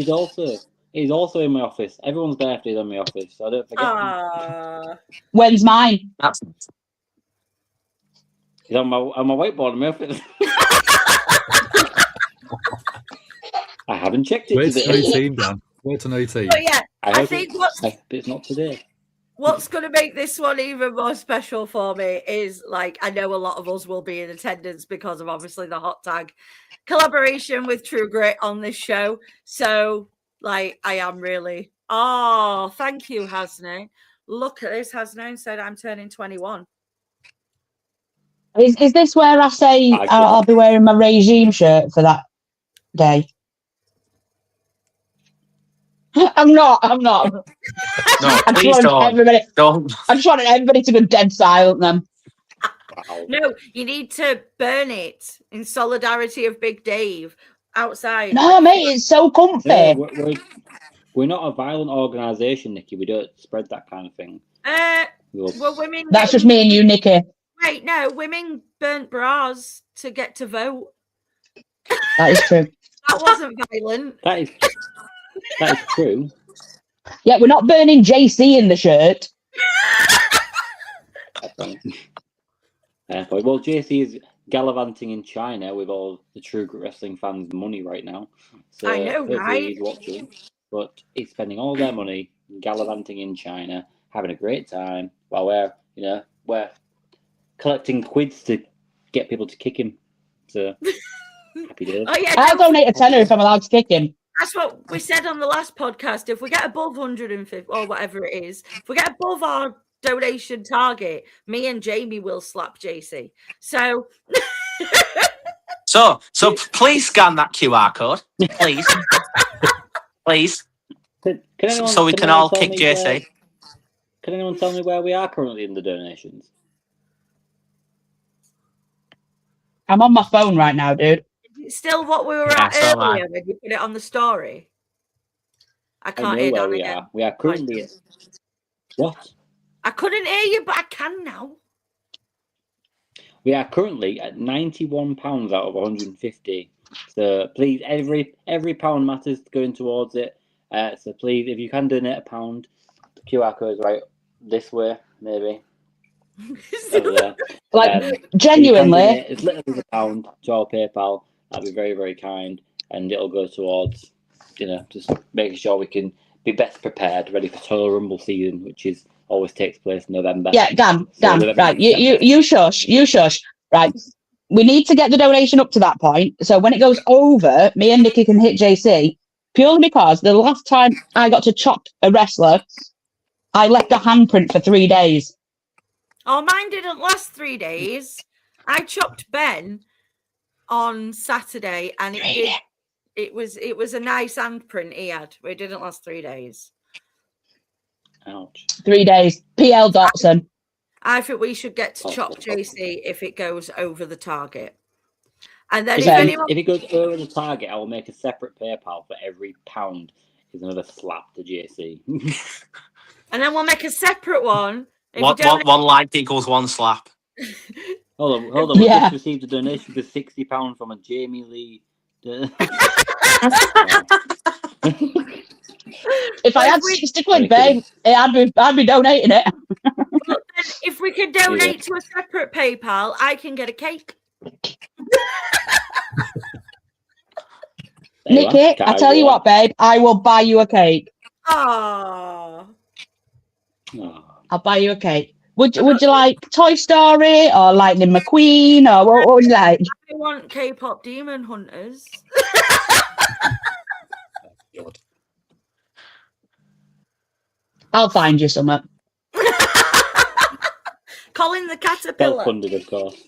is also in my office. Everyone's birthday is in my office, so I don't forget. When's mine? It's on my whiteboard in my office. I haven't checked it Wait today. to 18, Dan. Wait to 18. But yeah, I think it's not today. What's going to make this one even more special for me is, like, I know a lot of us will be in attendance because of obviously the hot tag collaboration with True Grit on this show. So, like, I am really, thank you, Hasne. Look at this. Hasne said I'm turning 21. Is this where I say I'll be wearing my regime shirt for that day? I'm not. No, please don't. I just wanted everybody to go dead silent then. Wow. No, you need to burn it in solidarity of Big Dave outside. No, mate, it's so comfy. No, we're not a violent organisation, Nikki. We don't spread that kind of thing. Well, women. That's just me and you, Nikki. Wait, no, women burnt bras to get to vote. That is true. That wasn't violent. That is true. Yeah, we're not burning JC in the shirt. Well, JC is gallivanting in China with all the True Grit Wrestling fans' money right now. So I know, hopefully right? he's watching, but he's spending all their money gallivanting in China, having a great time while we're collecting quids to get people to kick him. So happy days. Oh yeah, I'll donate a tenner if I'm allowed to kick him. That's what we said on the last podcast. If we get above 150 or whatever it is, if we get above our donation target, me and Jamie will slap JC. So please scan that QR code, please, please, so we can all kick JC. Can anyone tell me where we are currently in the donations? I'm on my phone right now, dude. it's still what we were at earlier when you put it on the story. I can't hear where Dan we again. are. We are currently at what? I couldn't hear you, but I can now. We are currently at £91 out of 150. So please, every pound matters going towards it. So please, if you can donate £1, the QR code is right this way, maybe. Over there. Like, genuinely. As little as £1 to our PayPal. That'd be very, very kind. And it'll go towards, just making sure we can be best prepared, ready for Toyal Rumble season, which always takes place in November. Yeah, Dan, right. You shush. Right. We need to get the donation up to that point. So when it goes over, me and Nikki can hit JC, purely because the last time I got to chop a wrestler, I left a handprint for 3 days. Oh, mine didn't last 3 days. I chopped Ben on Saturday, and it was a nice handprint he had. It didn't last 3 days. Ouch. 3 days. PL Dotson. I think we should get to chop JC if it goes over the target. And then if it goes over the target, I will make a separate PayPal for every pound is another slap to JC. And then we'll make a separate one. One like equals one slap. Hold on. We just received a donation for £60 from a Jamie Lee. If I had 60 quid, babe, I'd be donating it. If we could donate to a separate PayPal, I can get a cake. Nikki, I tell you what, babe, I will buy you a cake. Oh. I'll buy you a cake. Would you like Toy Story or Lightning McQueen or what would you like? I want K-pop Demon Hunters. I'll find you something. Colin the Caterpillar. Self-funded, of course.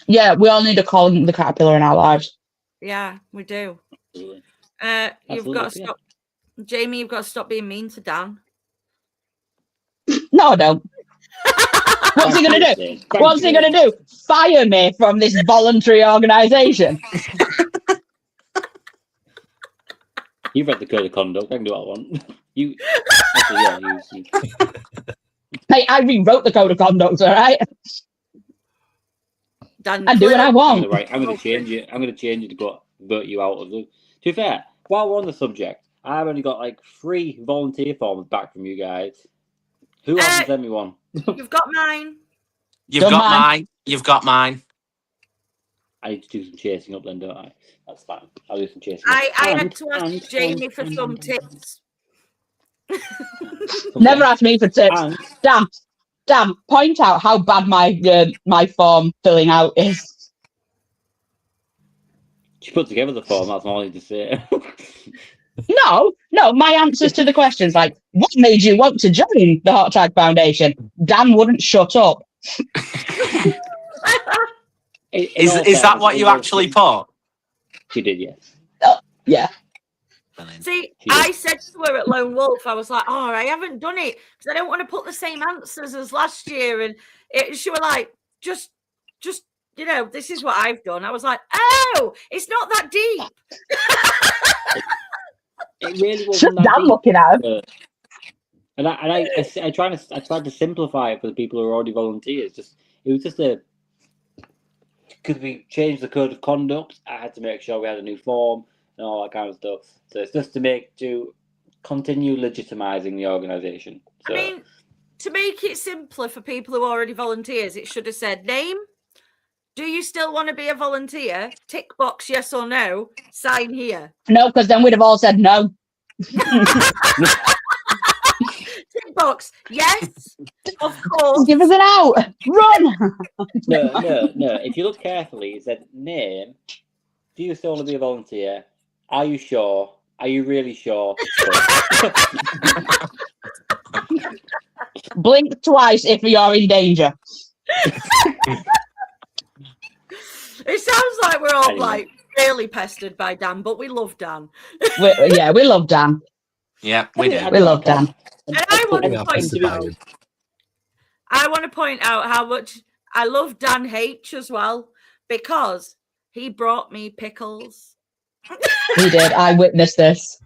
Yeah, we all need a Colin the Caterpillar in our lives. Yeah, we do. Absolutely. You've got to stop, Jamie. You've got to stop being mean to Dan. No, I don't. What's he going to do? What's he going to do? Fire me from this voluntary organisation? You've read the code of conduct. I can do what I want. Actually, yeah, you. Hey, I rewrote the code of conduct, all right? Dan, I do what I want. I'm going to change it. I'm going to change it to vote you out of the. To be fair, while we're on the subject, I've only got like 3 volunteer forms back from you guys. Who hasn't sent me one? You've got mine. You've got mine. You've got mine. I need to do some chasing up then, don't I? That's fine. I'll do some chasing up. I had to ask Jamie for some tips. Never ask me for tips. Dan, point out how bad my form filling out is. She put together the form, that's all I need to say. No, my answers to the questions, like, what made you want to join the Hot Tag Foundation? Dan wouldn't shut up. Is that what you actually put? She did, yes. Yeah. See, I said to her at Lone Wolf, I was like, oh, I haven't done it because I don't want to put the same answers as last year. And she was like, just, this is what I've done. I was like, oh, it's not that deep. It really wasn't that Dan deep. looking at him. And I tried to simplify it for the people who are already volunteers. It was just because we changed the code of conduct. I had to make sure we had a new form and all that kind of stuff. So it's just to continue legitimizing the organisation. So, I mean, to make it simpler for people who are already volunteers, it should have said name. Do you still want to be a volunteer? Tick box yes or no. Sign here. No, because then we'd have all said no. Tick box yes, of course. Give us an out. Run. No. If you look carefully, it said name. Do you still want to be a volunteer? Are you sure? Are you really sure? Blink twice if you're in danger. It sounds like we're all like really pestered by Dan, but we love Dan. We love Dan. Yeah, we do. We love Dan. And I want to point out how much I love Dan H as well, because he brought me pickles. He did. I witnessed this.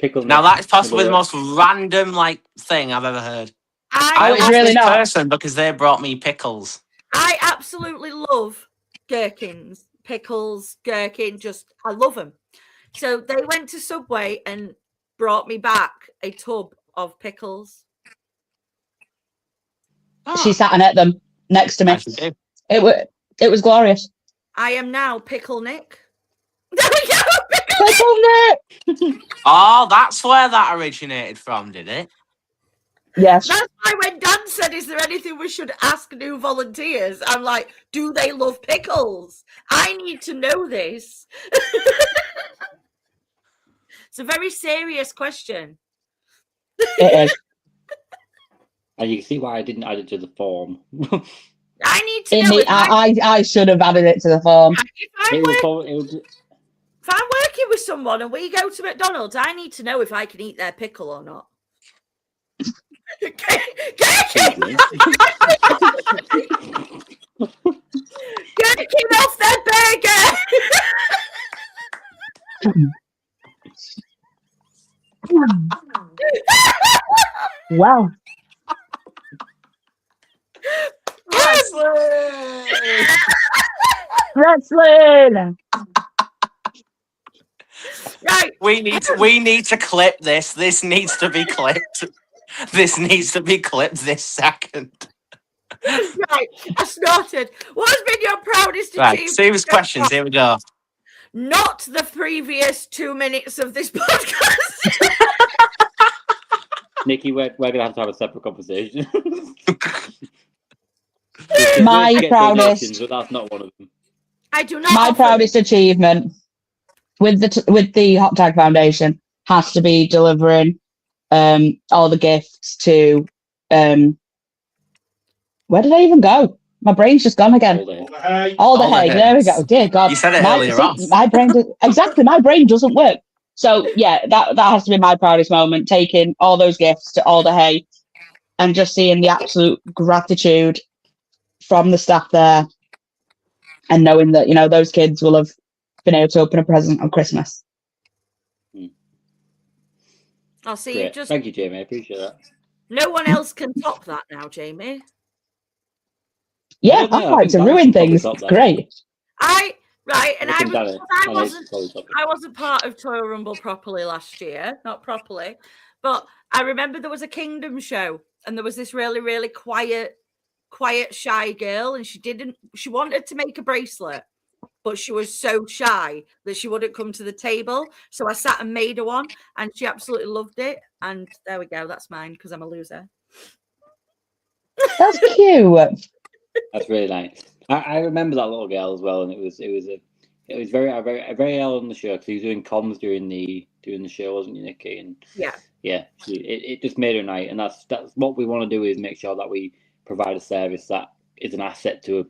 Pickles. Now that is possibly the most random thing I've ever heard. I it's love really this not. person because they brought me pickles. I absolutely love gherkins, pickles, gherkin. I love them. So they went to Subway and brought me back a tub of pickles. She sat and ate them next to me. It was glorious. I am now Pickle Nick. There we go. Pickle Nick. Oh, that's where that originated from, did it? Yes. That's why when Dan said, is there anything we should ask new volunteers? I'm like, do they love pickles? I need to know this. It's a very serious question. It is. And you can see why I didn't add it to the form. I need to know. I should have added it to the form. If I'm working with someone and we go to McDonald's, I need to know if I can eat their pickle or not. Get him off their burger. Wow. Wrestling. Right. We need to clip this. This needs to be clipped. This needs to be clipped this second. Right. I snorted. What has been your proudest achievement? Right. Serious questions. Here we go. Not the previous 2 minutes of this podcast. Nikki, we're going to have a separate conversation. My proudest. But that's not one of them. I do not. My proudest achievement with the Hot Tag Foundation has to be delivering all the gifts to Where did I even go? My brain's just gone again. All the hay. There we go. Dear God. You said it earlier on. My brain exactly. My brain doesn't work. So yeah, that has to be my proudest moment. Taking all those gifts to all the hay, and just seeing the absolute gratitude from the staff there, and knowing that those kids will have been able to open a present on Christmas. I'll see Great. you. Just Thank you, Jamie. I appreciate that. no one else can top that now, Jamie. Yeah, I like to ruin things. It's great. I I wasn't part of Toyal Rumble properly last year, not properly, but I remember there was a Kingdom show and there was this really, really quiet, shy girl, and she wanted to make a bracelet, but she was so shy that she wouldn't come to the table. So I sat and made her one, and she absolutely loved it. And there we go. That's mine because I'm a loser. That's cute. That's really nice. I remember that little girl as well, and it was very early on the show because he was doing comms during the show, wasn't you, Nikki? And yeah, it just made her night, and that's what we want to do, is make sure that we provide a service that is an asset to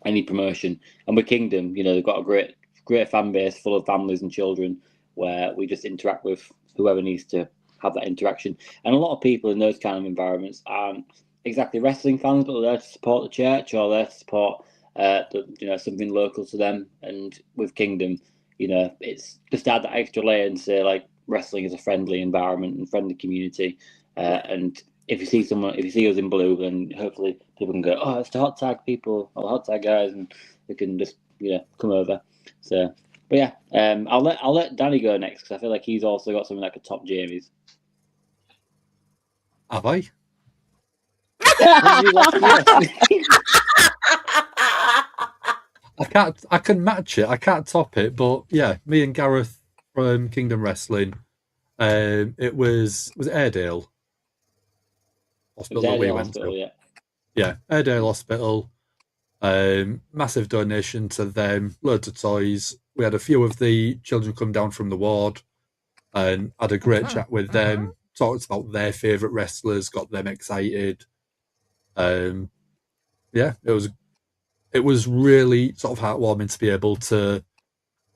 any promotion. And with Kingdom, they've got a great fan base full of families and children where we just interact with whoever needs to have that interaction. And a lot of people in those kind of environments aren't exactly wrestling fans, but they're there to support the church or they're there to support something local to them. And with Kingdom, it's just add that extra layer and say like wrestling is a friendly environment and friendly community. And if you see us in blue, then hopefully people can go, oh, it's the hot tag people or hot tag guys, and they can just come over. So, but yeah, I'll let Danny go next because I feel like he's also got something that could top Jamie's. Have I? I can match it. I can't top it. But yeah, me and Gareth from Kingdom Wrestling. It was Airedale Hospital that we went to. Yeah, Airedale Hospital. Massive donation to them. Loads of toys. We had a few of the children come down from the ward and had a great chat with them. Talked about their favourite wrestlers. Got them excited. Yeah, it was really sort of heartwarming to be able to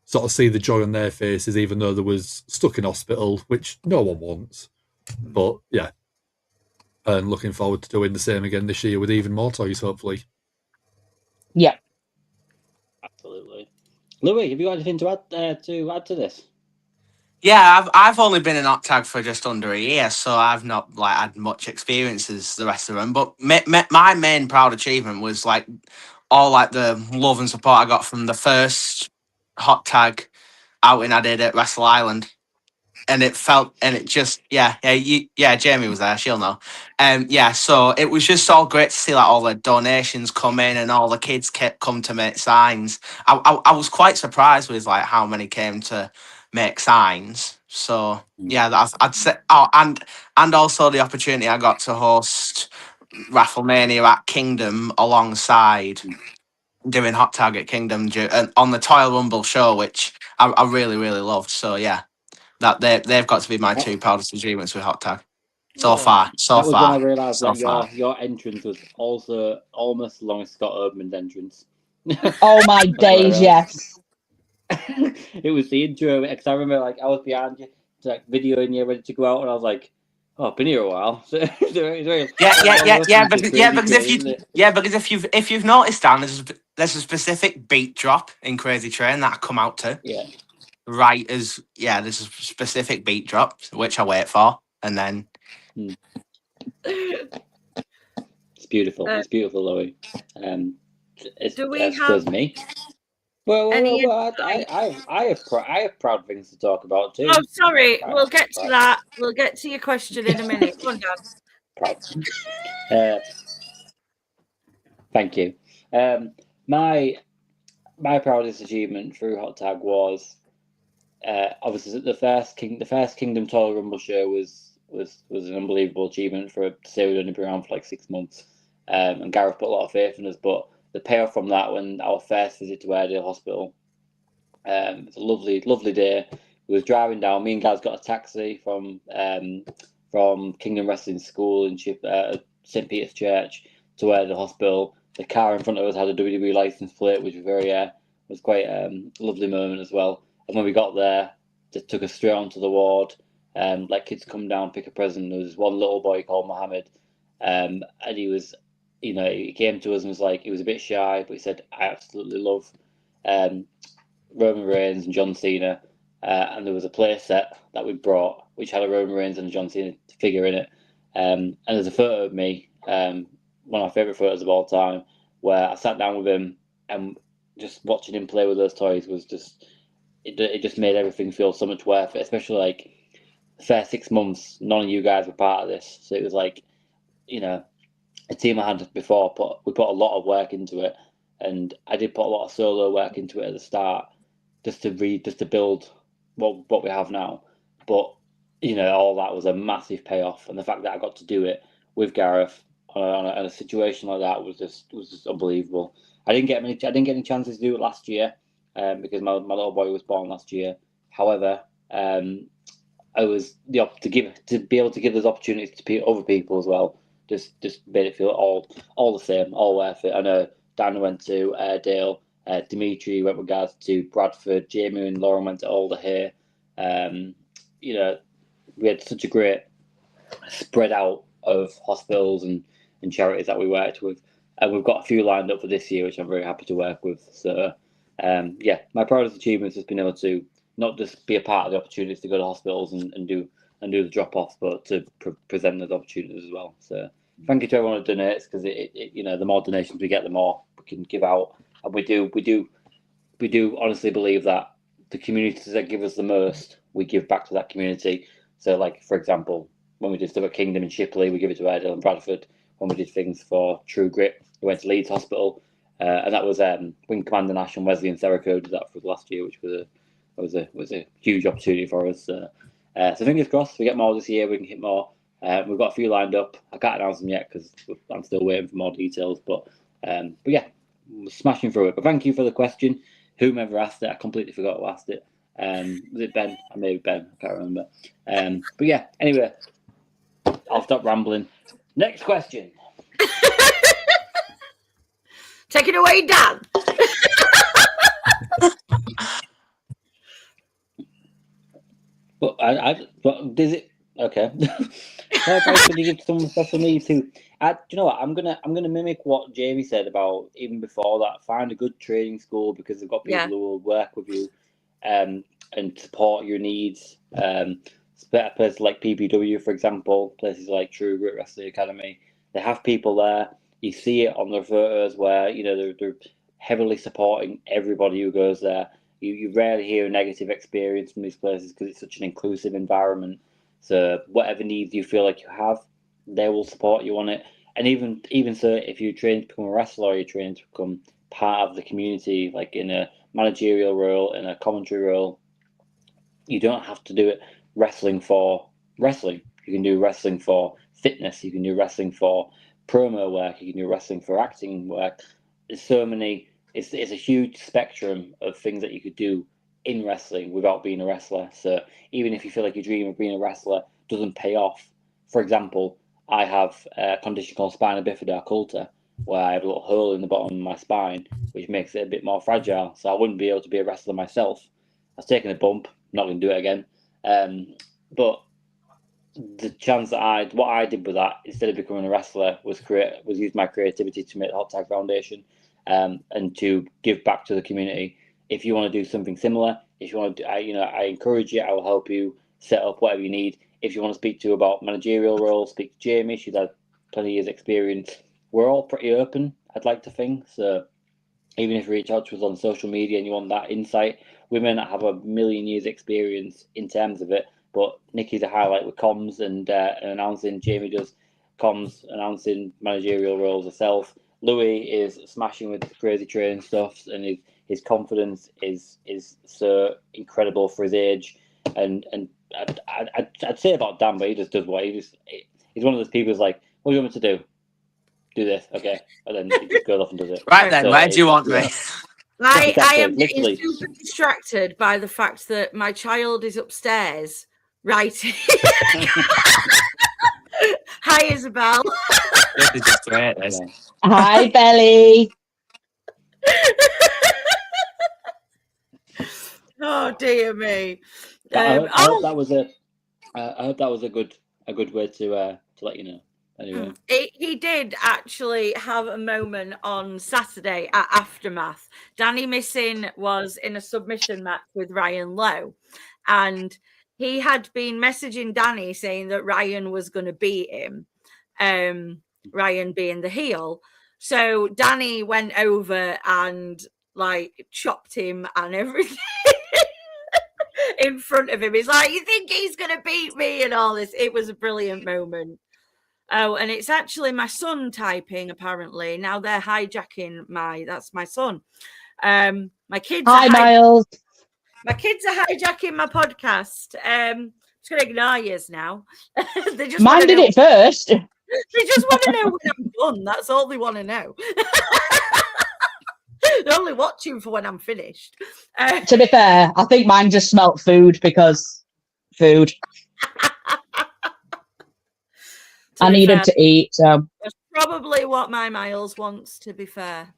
sort of see the joy on their faces, even though there was stuck in hospital, which no one wants. But yeah, and looking forward to doing the same again this year with even more toys, hopefully. Yeah, absolutely. Louis, have you got anything to add to this? Yeah, I've only been in hot tag for just under a year, so I've not had much experience as the rest of them. But my main proud achievement was all the love and support I got from the first hot tag outing I did at Wrestle Island. And it just Jamie was there, she'll know. So it was just all great to see all the donations come in and all the kids come to make signs. I was quite surprised with how many came to make signs. So yeah, I'd say. Oh, and also the opportunity I got to host Rafflemania at Kingdom alongside doing Hot Tag at Kingdom on the Toyal Rumble show, which I really, really loved. So yeah, that they've got to be my two proudest achievements with Hot Tag so far. That was when I realised that your entrance was also almost as long as Scott Oberman's entrance. Oh my days, yes. It was the intro because I remember I was behind you, videoing you ready to go out, and I was like, "Oh, I've been here a while." So, because if you've noticed, Dan, there's a specific beat drop in Crazy Train that I come out to. Yeah. Right as there's a specific beat drop which I wait for, and then. It's beautiful. It's beautiful, Louis. Do we have me? Well, I have proud things to talk about too. Oh, sorry. We'll get to that. We'll get to your question in a minute. Go on, Dan. Proud. Thank you. My proudest achievement through Hot Tag was obviously the first Kingdom Toyal Rumble show was an unbelievable achievement for to say we'd only been around for 6 months. And Gareth put a lot of faith in us, but the payoff from that, when our first visit to Airedale Hospital, it was a lovely day. We was driving down. Me and Gaz got a taxi from Kingdom Wrestling School in St. Peter's Church to where the hospital. The car in front of us had a WWE license plate, which was quite a lovely moment as well. And when we got there, they took us straight onto the ward, let kids come down, pick a present. There was one little boy called Mohammed, and he was, he came to us and was like, he was a bit shy, but he said, I absolutely love Roman Reigns and John Cena. And there was a play set that we brought, which had a Roman Reigns and a John Cena figure in it. And there's a photo of me, one of my favourite photos of all time, where I sat down with him, and just watching him play with those toys was just, it just made everything feel so much worth it, especially like the first 6 months, none of you guys were part of this. So it was like, a team I had before, we put a lot of work into it. And I did put a lot of solo work into it at the start, just to build what we have now. But all that was a massive payoff, and the fact that I got to do it with Gareth on a situation like that was just unbelievable. I didn't get any chances to do it last year, because my little boy was born last year. However, I was to be able to give those opportunities to other people as well. Just made it feel all the same, all worth it. I know Dan went to Dale, Dimitri went with guys to Bradford, Jamie and Lauren went to Alder here. We had such a great spread out of hospitals and charities that we worked with, and we've got a few lined up for this year, which I'm very happy to work with. So, my proudest achievement has been able to not just be a part of the opportunities to go to hospitals and do the drop offs, but to present those opportunities as well. So, thank you to everyone who donates, because the more donations we get, the more we can give out, and we do honestly believe that the communities that give us the most, we give back to that community. So, like, for example, when we did stuff at Kingdom and Shipley, we give it to Airedale and Bradford. When we did things for True Grit, we went to Leeds Hospital, and that was Wing Commander Nash and Wesley and Sarah Coe did that for us last year, which was a huge opportunity for us. So fingers crossed, we get more this year, we can hit more. We've got a few lined up. I can't announce them yet because I'm still waiting for more details. But yeah, we're smashing through it. But thank you for the question. Whomever asked it, I completely forgot who asked it. Was it Ben? Maybe Ben. I can't remember. But yeah, anyway, I'll stop rambling. Next question. Take it away, Dan. But does it? Okay. What would you give to someone with special needs who? Do you know what? I'm gonna mimic what Jamie said about even before that. Find a good training school, because they've got people who will work with you, and support your needs. Places like PPW, for example, places like True Grit Wrestling Academy, they have people there. You see it on their photos where they're heavily supporting everybody who goes there. You rarely hear a negative experience from these places, because it's such an inclusive environment. So whatever needs you feel like you have, they will support you on it. And even so, if you train to become a wrestler, or you're trained to become part of the community, like in a managerial role, in a commentary role, you don't have to do it wrestling for wrestling. You can do wrestling for fitness. You can do wrestling for promo work. You can do wrestling for acting work. There's so many. It's a huge spectrum of things that you could do in wrestling without being a wrestler. So even if you feel like your dream of being a wrestler doesn't pay off, for example, I have a condition called spina bifida occulta, where I have a little hole in the bottom of my spine, which makes it a bit more fragile. So I wouldn't be able to be a wrestler myself. I was taking a bump, not going to do it again. But the chance that what I did with that, instead of becoming a wrestler, was use my creativity to make the Hot Tag Foundation, and to give back to the community. If you want to do something similar, if you want to, I encourage you. I will help you set up whatever you need. If you want to speak to about managerial roles, speak to Jamie. She's had plenty of years experience. We're all pretty open, I'd like to think. So even if you reach out to us on social media and you want that insight, we may not have a million years experience in terms of it, but Nikki's a highlight with comms and announcing. Jamie does comms, announcing managerial roles herself. Louis is smashing with the crazy training stuff, and his confidence is so incredible for his age. And I'd say about Dan, but he just does what he's one of those people who's like, what do you want me to do? Do this, okay, and then he just goes off and does it. Right then, so where do you want me? I am getting super distracted by the fact that my child is upstairs writing. Hi, Isabel. This is just great. This. Yeah. Hi, Belly. Oh dear me. I hope that was a good way to let you know. Anyway, he did actually have a moment on Saturday at Aftermath. Danny Missing was in a submission match with Ryan Lowe, and he had been messaging Danny saying that Ryan was going to beat him, Ryan being the heel. So Danny went over and like chopped him and everything in front of him. He's like, "You think he's going to beat me?" and all this. It was a brilliant moment. Oh, and it's actually my son typing, apparently. Now they're hijacking that's my son. My kids Hi, Miles. My kids are hijacking my podcast. Just gonna ignore yous now. They just Mine did it first. They just want to know when I'm done. That's all they want to know. They're only watching for when I'm finished. To be fair, I think mine just smelt food because food. I needed to eat, so that's probably what my Miles wants, to be fair.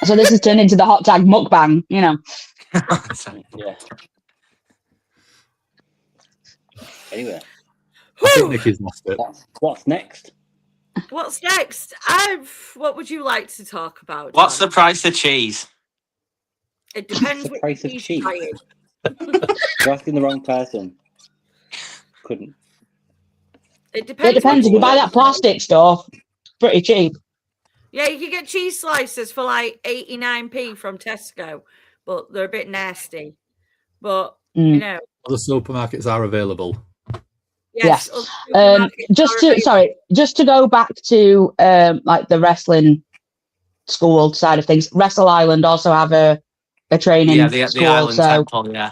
so this has turned into the hot tag mukbang, you know. yeah. Anyway, I think Nikki's lost it. What's next? What's next? What would you like to talk about? What's John? the price of cheese? It depends The what price of cheese. You're asking the wrong person. Couldn't. It depends. It depends. If you buy that plastic stuff, pretty cheap. Yeah, you can get cheese slices for like 89p from Tesco, but they're a bit nasty. But you know, other supermarkets are available. yes. Just to go back to like the wrestling school side of things. Wrestle Island also have a training the school. Island so Temple,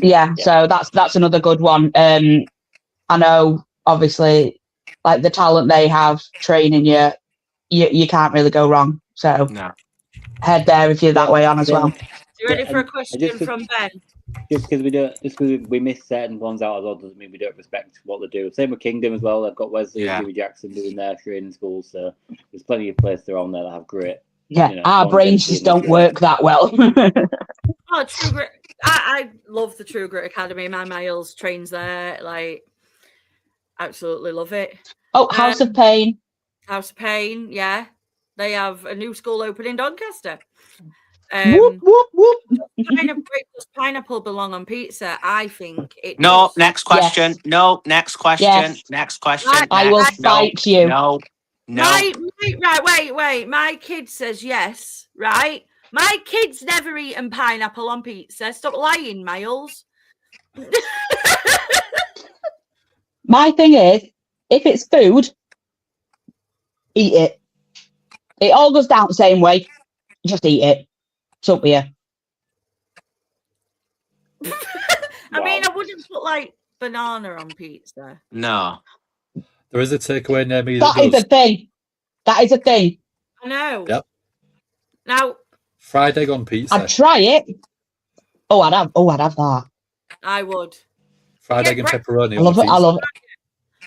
yeah, so that's another good one. I know, obviously, like the talent they have training you can't really go wrong. So head there if you're that way on as well. You ready for a question from Ben? Just because we miss certain ones out as well doesn't mean we don't respect what they do. Same with Kingdom as well. They've got Wesley and Jimmy Jackson doing their training schools, so there's plenty of places around there that have great. Our brains just don't work that well. Oh, True Grit! I love the True Grit Academy. My Miles trains there. Like, absolutely love it. Oh, House of Pain. House of Pain, yeah. They have a new school open in Doncaster. Whoop, whoop, whoop. Does pineapple belong on pizza? I think it No, does. next question. Yes. No, next question. Yes. Next question. I will fight you. No. Wait. My kid says yes, right? My kid's never eaten pineapple on pizza. Stop lying, Miles. My thing is, if it's food, eat it. It all goes down the same way. Just eat it. It's up here. I mean, I wouldn't put like banana on pizza. No. There is a takeaway near me. That is a thing. That is a thing. I know. Yep. Now, fried egg on pizza. I'd try it. I'd have that. I would. Fried egg and pepperoni. I love it. I love it.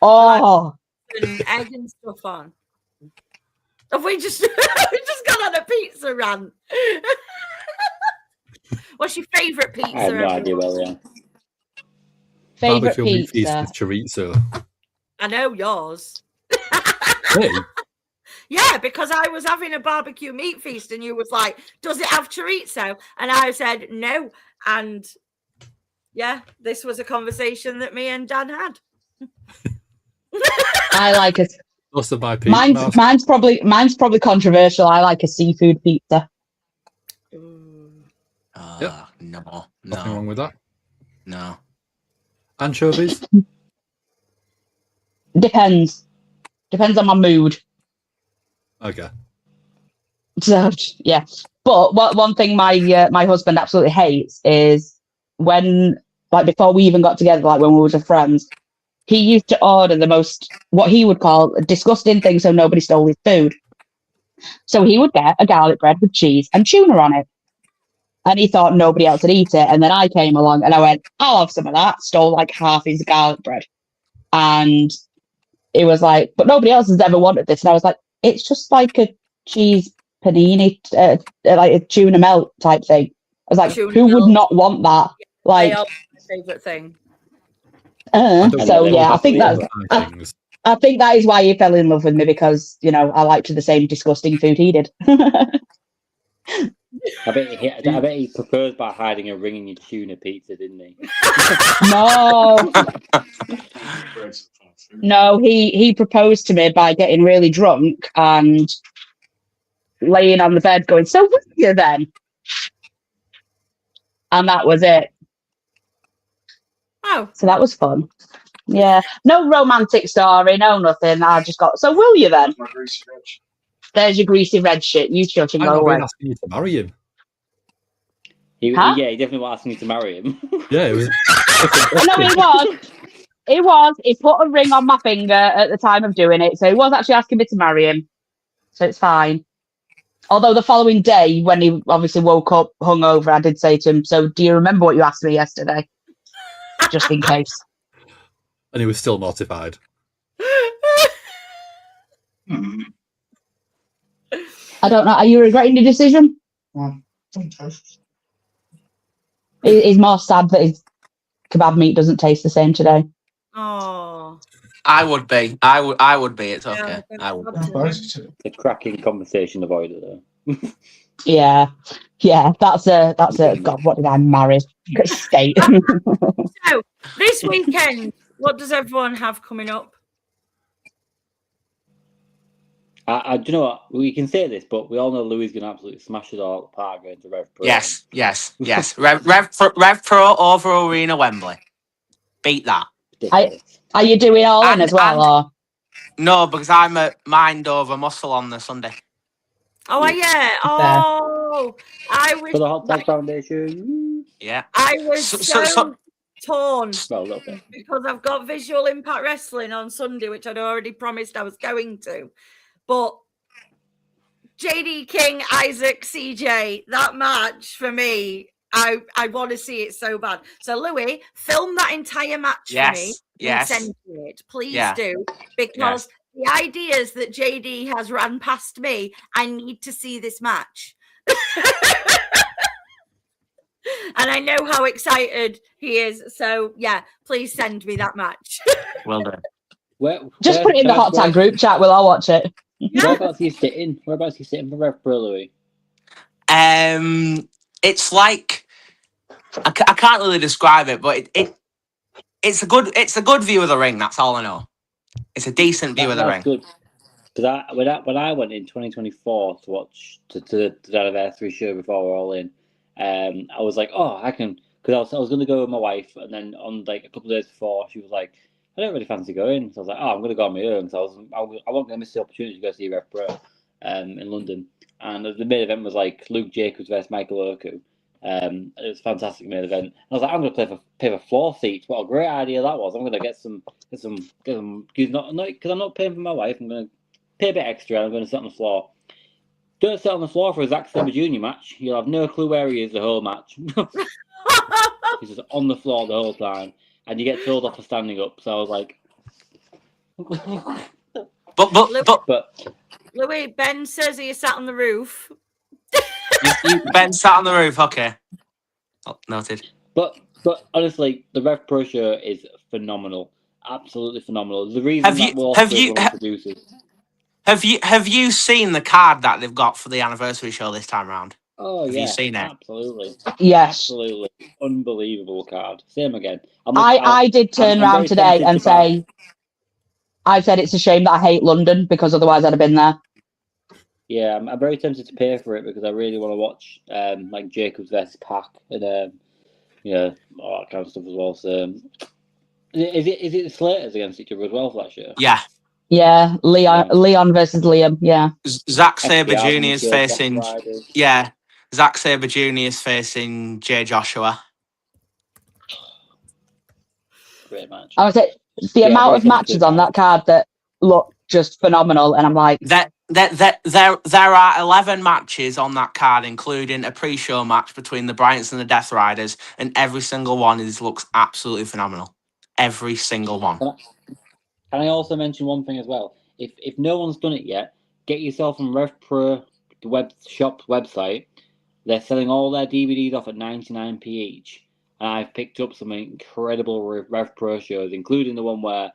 Oh. And egg and stuff on. Have we just gone on a pizza rant? What's your favourite pizza? I have no idea where we are. Favourite barbecue meat feast pizza. with chorizo. I know yours. Hey. Yeah, because I was having a barbecue meat feast and you was like, does it have chorizo? And I said no. And yeah, this was a conversation that me and Dan had. I like it. What's the my pizza? Mine's probably controversial. I like a seafood pizza. Yep. No. Nothing wrong with that. No. Anchovies? Depends on my mood. Okay. So yeah, but one thing my husband absolutely hates is when, like, before we even got together, like when we were friends, he used to order the most, what he would call, disgusting things so nobody stole his food. So he would get a garlic bread with cheese and tuna on it. And he thought nobody else would eat it. And then I came along and I went, I'll have some of that. Stole like half his garlic bread. And he was like, but nobody else has ever wanted this. And I was like, it's just like a cheese panini, like a tuna melt type thing. I was like, Tuna who would melt. not want that? They Like, are my favourite thing. I don't so know yeah, I about think the that's. other things. I think that is why he fell in love with me, because I liked the same disgusting food he did. I bet he prefers by hiding a ring in your tuna pizza, didn't he? No, no, he proposed to me by getting really drunk and laying on the bed, going, "So will you then?" And that was it. Oh, So that was fun. Yeah, no romantic story, no nothing. I just got, "So will you then?" There's your greasy red shit. You shut and I'm go not away. been asking you to marry him. Huh? Yeah, he definitely was asking me to marry him. Yeah, it was. No, he was. He was. He put a ring on my finger at the time of doing it, so he was actually asking me to marry him. So it's fine. Although the following day, when he obviously woke up hungover, I did say to him, "So do you remember what you asked me yesterday?" Just in case. And he was still mortified. I don't know. Are you regretting your decision? He's more sad that his kebab meat doesn't taste the same today. oh. I would be. I would be. It's okay. Yeah, I would. A cracking conversation avoider there. Yeah. Yeah, that's a God, what did I marry? State. So this weekend, what does everyone have coming up? Do you know what? We can say this, but we all know Louis is going to absolutely smash it all apart going to Rev Pro. Yes. Rev Pro over Arena Wembley. Beat that. Are you doing all in And- as well? Or? No, because I'm at Mind Over Muscle on the Sunday. Oh, yeah. Oh, I was For the Hot Tag Foundation. Yeah. I was so torn Well, a little bit. because I've got Visual Impact Wrestling on Sunday, which I'd already promised I was going to. But JD King, Isaac, CJ, that match for me, I want to see it so bad. So Louis, film that entire match for me. Yes. And send me it, please Yeah. do, because the ideas that JD has ran past me, I need to see this match. And I know how excited he is. So yeah, please send me that match. Well done. Just put it in the Hot Tag group chat. We'll all watch it. Whereabouts are you sitting? Whereabouts are you sitting for Rev Pro, Louis? It's like I can't really describe it, but it's a good view of the ring. That's all I know. It's a decent view of the ring. Good. Because when I went in 2024 to watch the anniversary show before we're all in, I was like, oh, I can, because I was going to go with my wife, and then on like a couple of days before, she was like, I don't really fancy going, so I was like, oh, I'm going to go on my own. So I wasn't going to miss the opportunity to go see Rev Pro in London, and the main event was like Luke Jacobs versus Michael Oku. It was a fantastic main event. And I was like, I'm going to pay for floor seats. What a great idea that was! I'm going to get some because I'm not paying for my wife. I'm going to pay a bit extra. I'm going to sit on the floor. Don't sit on the floor for a Zack Sabre Jr. match. You'll have no clue where he is the whole match. He's just on the floor the whole time, and you get told off for standing up. So I was like, but Louis, Ben says he sat on the roof. Ben sat on the roof. Okay, noted. But honestly, the Rev Pro show is phenomenal, absolutely phenomenal. The reason Have you seen the card that they've got for the anniversary show this time round? Oh, have you seen it? Absolutely. Yes. Absolutely. Unbelievable card. Same again. I did turn around today and say, I said it's a shame that I hate London, because otherwise I'd have been there. Yeah, I'm very tempted to pay for it because I really want to watch like Jacobs versus Pac and all that kind of stuff as well. So is it the Slaters against each other as well for that show? Yeah. Yeah, Leon versus Liam. Yeah. Zack Sabre Jr. is facing. Yeah, Zack Sabre Jr. is facing Jay Joshua. Great match. I would say the amount of matches on that card that look just phenomenal, and I'm like, there are 11 matches on that card, including a pre-show match between the Bryants and the Death Riders, and every single one looks absolutely phenomenal. Every single one. Can I also mention one thing as well? If no one's done it yet, get yourself on RevPro, the web shop's website. They're selling all their DVDs off at 99p each. And I've picked up some incredible RevPro shows, including the one where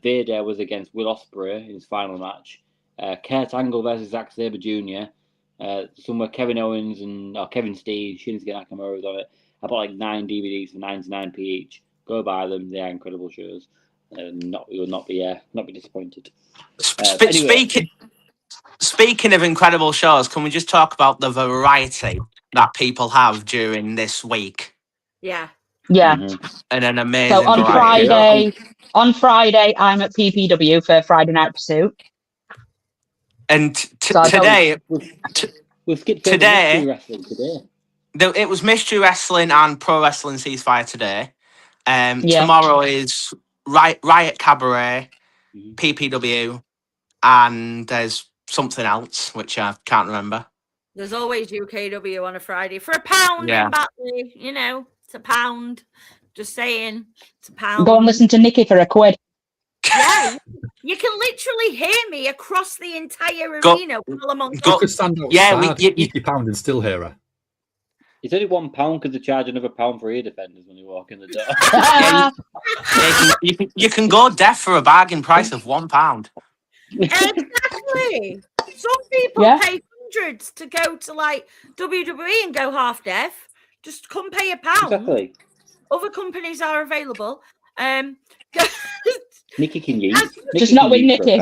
Vader was against Will Ospreay in his final match. Kurt Angle versus Zack Sabre Jr. Somewhere Kevin Owens and Kevin Steen, Shinsuke Nakamura was on it. I bought like 9 DVDs for 99p each. Go buy them; they are incredible shows. You will not be disappointed. Anyway. Speaking of incredible shows, can we just talk about the variety that people have during this week? Yeah. Yeah. And an amazing. So on variety. Friday, I'm at PPW for Friday Night Pursuit. And So today, we've skipped today, mystery wrestling today. It was Mystery Wrestling and Pro Wrestling Ceasefire today. Tomorrow is Riot Cabaret, PPW, and there's something else which I can't remember. There's always UKW on a Friday for £1 in Batley. You know, it's £1. Just saying, it's £1. Go and listen to Nikki for £1. Yeah, you can literally hear me across the entire arena while I'm on top. You could stand outside, £50 and still hear her. It's only £1 because they charge another £1 for ear defenders when you walk in the door. You can go deaf for a bargain price of £1. Exactly. Some people pay hundreds to go to like WWE and go half deaf. Just come pay £1. Exactly. Other companies are available. Nikki can use. Just not with Nikki.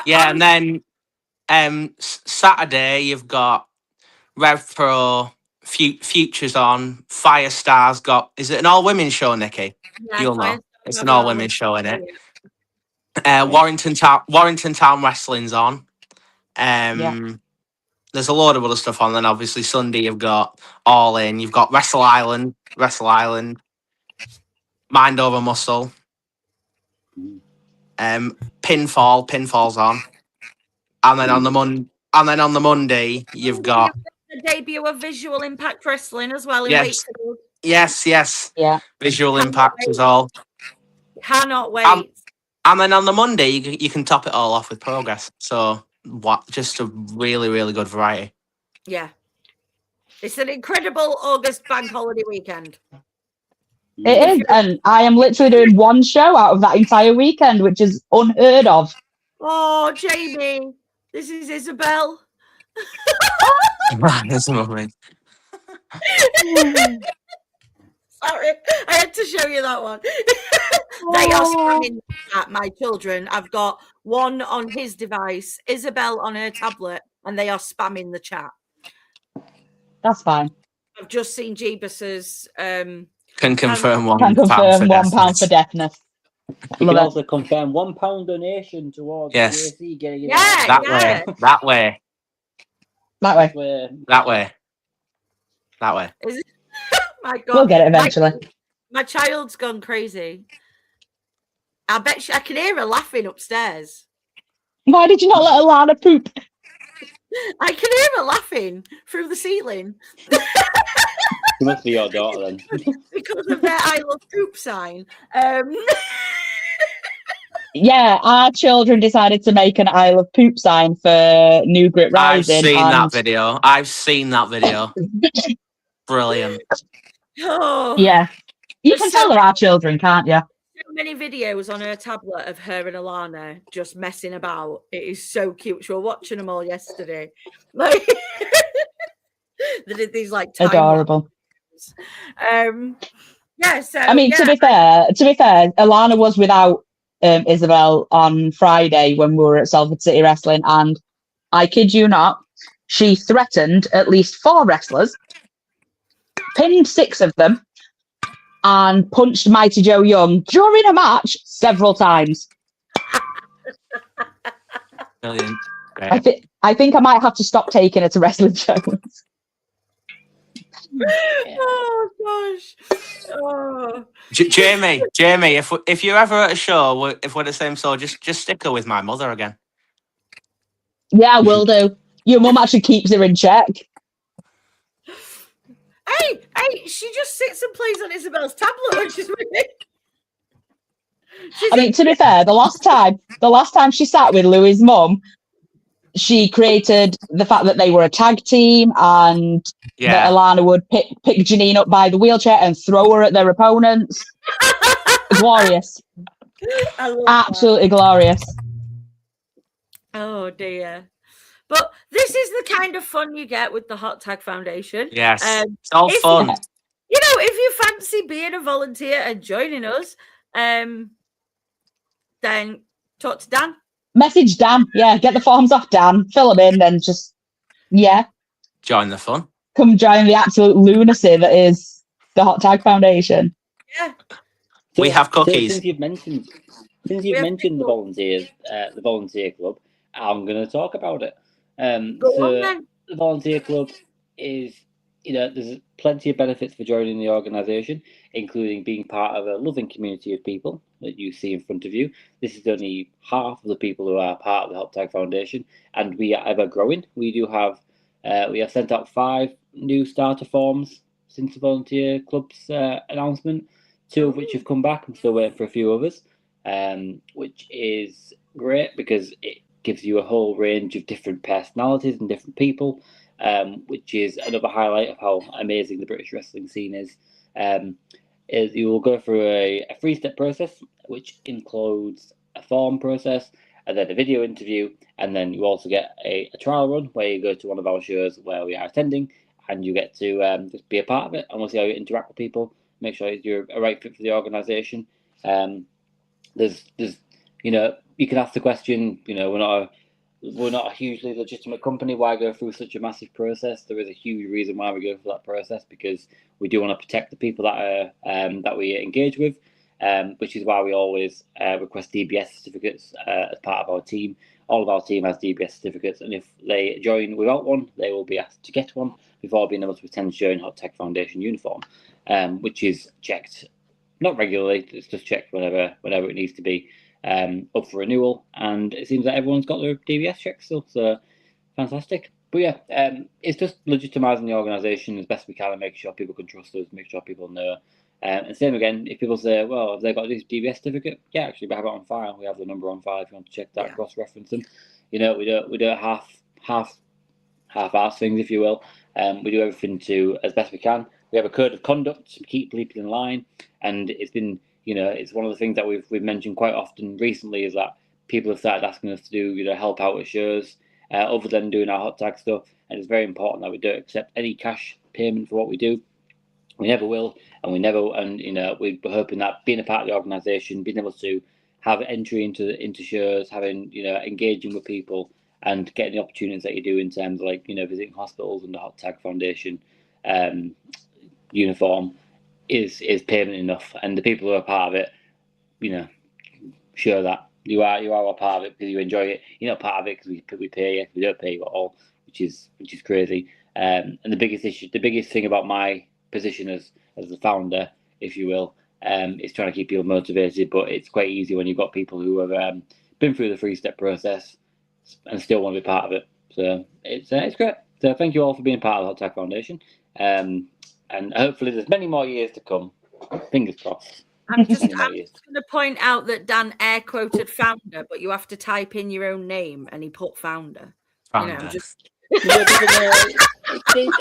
And then Saturday you've got Rev Pro, Futures on, Firestar's got. Is it an all women's show, Nikki? Yeah, you'll know. It's an all women's show, isn't it? Warrington Town Wrestling's on. There's a load of other stuff on. Then obviously Sunday you've got All In. You've got Wrestle Island, Mind Over Muscle. Pinfall's on. And then on the Monday you've got the debut of Visual Impact Wrestling as well. Yes. Yeah. Visual Impact as all. Cannot wait. And then on the Monday, you can top it all off with Progress. So, just a really, really good variety. Yeah. It's an incredible August bank holiday weekend. It is. And I am literally doing one show out of that entire weekend, which is unheard of. Oh, Jamie. This is Isabel. That's amazing. Sorry, I had to show you that one. They are spamming at my children. I've got one on his device, Isabel on her tablet, and they are spamming the chat. That's fine. I've just seen Jeebus's. Can confirm £1 for deafness. You can also confirm £1 donation towards AC getting it. That way. Is it? My God. We'll get it eventually. My child's gone crazy. I bet I can hear her laughing upstairs. Why did you not let Alana poop? I can hear her laughing through the ceiling. She must be your daughter then. Because of their I love poop sign. Yeah, our children decided to make an I love poop sign for New Grit Rising. I've seen that video. Brilliant. Oh, yeah. You can tell they're our children, can't you? So many videos on her tablet of her and Alana just messing about. It is so cute. We were watching them all yesterday. Like they did these like adorable. Yeah, so I mean, to be fair, Alana was without Isabel on Friday when we were at Salford City Wrestling, and I kid you not, she threatened at least 4 wrestlers, pinned 6 of them, and punched Mighty Joe Young during a match several times. Brilliant. I think I might have to stop taking her to wrestling shows. Oh gosh. Oh. Jamie, if you're ever at a show, if we're the same show, just stick her with my mother again. Yeah, will do. Your mum actually keeps her in check. Hey, she just sits and plays on Isabel's tablet when she's with me. I mean, to be fair, the last time she sat with Louis' mum, she created the fact that they were a tag team and that Alana would pick Janine up by the wheelchair and throw her at their opponents. Glorious. Absolutely glorious. Oh dear. But this is the kind of fun you get with the Hot Tag Foundation. Yes, it's all fun. You know, if you fancy being a volunteer and joining us, then talk to Dan. Message Dan. Yeah, get the forms off Dan, fill them in, and just, join the fun. Come join the absolute lunacy that is the Hot Tag Foundation. Yeah. So, we have cookies. So since you've mentioned the volunteer club, I'm going to talk about it. The volunteer club is, there's plenty of benefits for joining the organisation, including being part of a loving community of people that you see in front of you. This is only half of the people who are part of the Hot Tag Foundation, and we are ever growing. We have sent out 5 new starter forms since the volunteer club's announcement, 2 of which have come back. I'm still waiting for a few others, which is great because it gives you a whole range of different personalities and different people, which is another highlight of how amazing the British wrestling scene is. You will go through a 3-step process, which includes a form process, and then a video interview, and then you also get a trial run where you go to one of our shows where we are attending, and you get to just be a part of it, and we'll see how you interact with people, make sure you're a right fit for the organisation. There's you can ask the question, we're not a hugely legitimate company. Why go through such a massive process? There is a huge reason why we go through that process, because we do want to protect the people that we engage with, which is why we always request DBS certificates as part of our team. All of our team has DBS certificates, and if they join without one, they will be asked to get one before being able to attend show in Hot Tag Foundation uniform, which is checked not regularly. It's just checked whenever it needs to be up for renewal, and it seems that everyone's got their DBS checks still, so fantastic. But yeah, it's just legitimising the organisation as best we can and make sure people can trust us, make sure people know. And same again, if people say, well, have they got this DBS certificate? Yeah, actually, we have it on file. We have the number on file if you want to check that, cross-reference them. We don't half-ass things, if you will. We do everything as best we can. We have a code of conduct to keep people in line, and it's been, it's one of the things that we've mentioned quite often recently, is that people have started asking us to do, help out with shows, other than doing our hot tag stuff, and it's very important that we don't accept any cash payment for what we do. We never will, and we're hoping that being a part of the organisation, being able to have entry into shows, having engaging with people, and getting the opportunities that you do in terms of visiting hospitals and the Hot Tag Foundation uniform is payment enough, and the people who are part of it, show that you are a part of it because you enjoy it. You're not part of it because we pay you. We don't pay you at all, which is crazy. And the biggest thing about my position as the founder, if you will, is trying to keep people motivated. But it's quite easy when you've got people who have been through the 3-step process and still want to be part of it. So it's great. So thank you all for being part of the Hot Tag Foundation. And hopefully there's many more years to come. Fingers crossed. I'm just going to point out that Dan air quoted founder, but you have to type in your own name, and he put founder. Founder.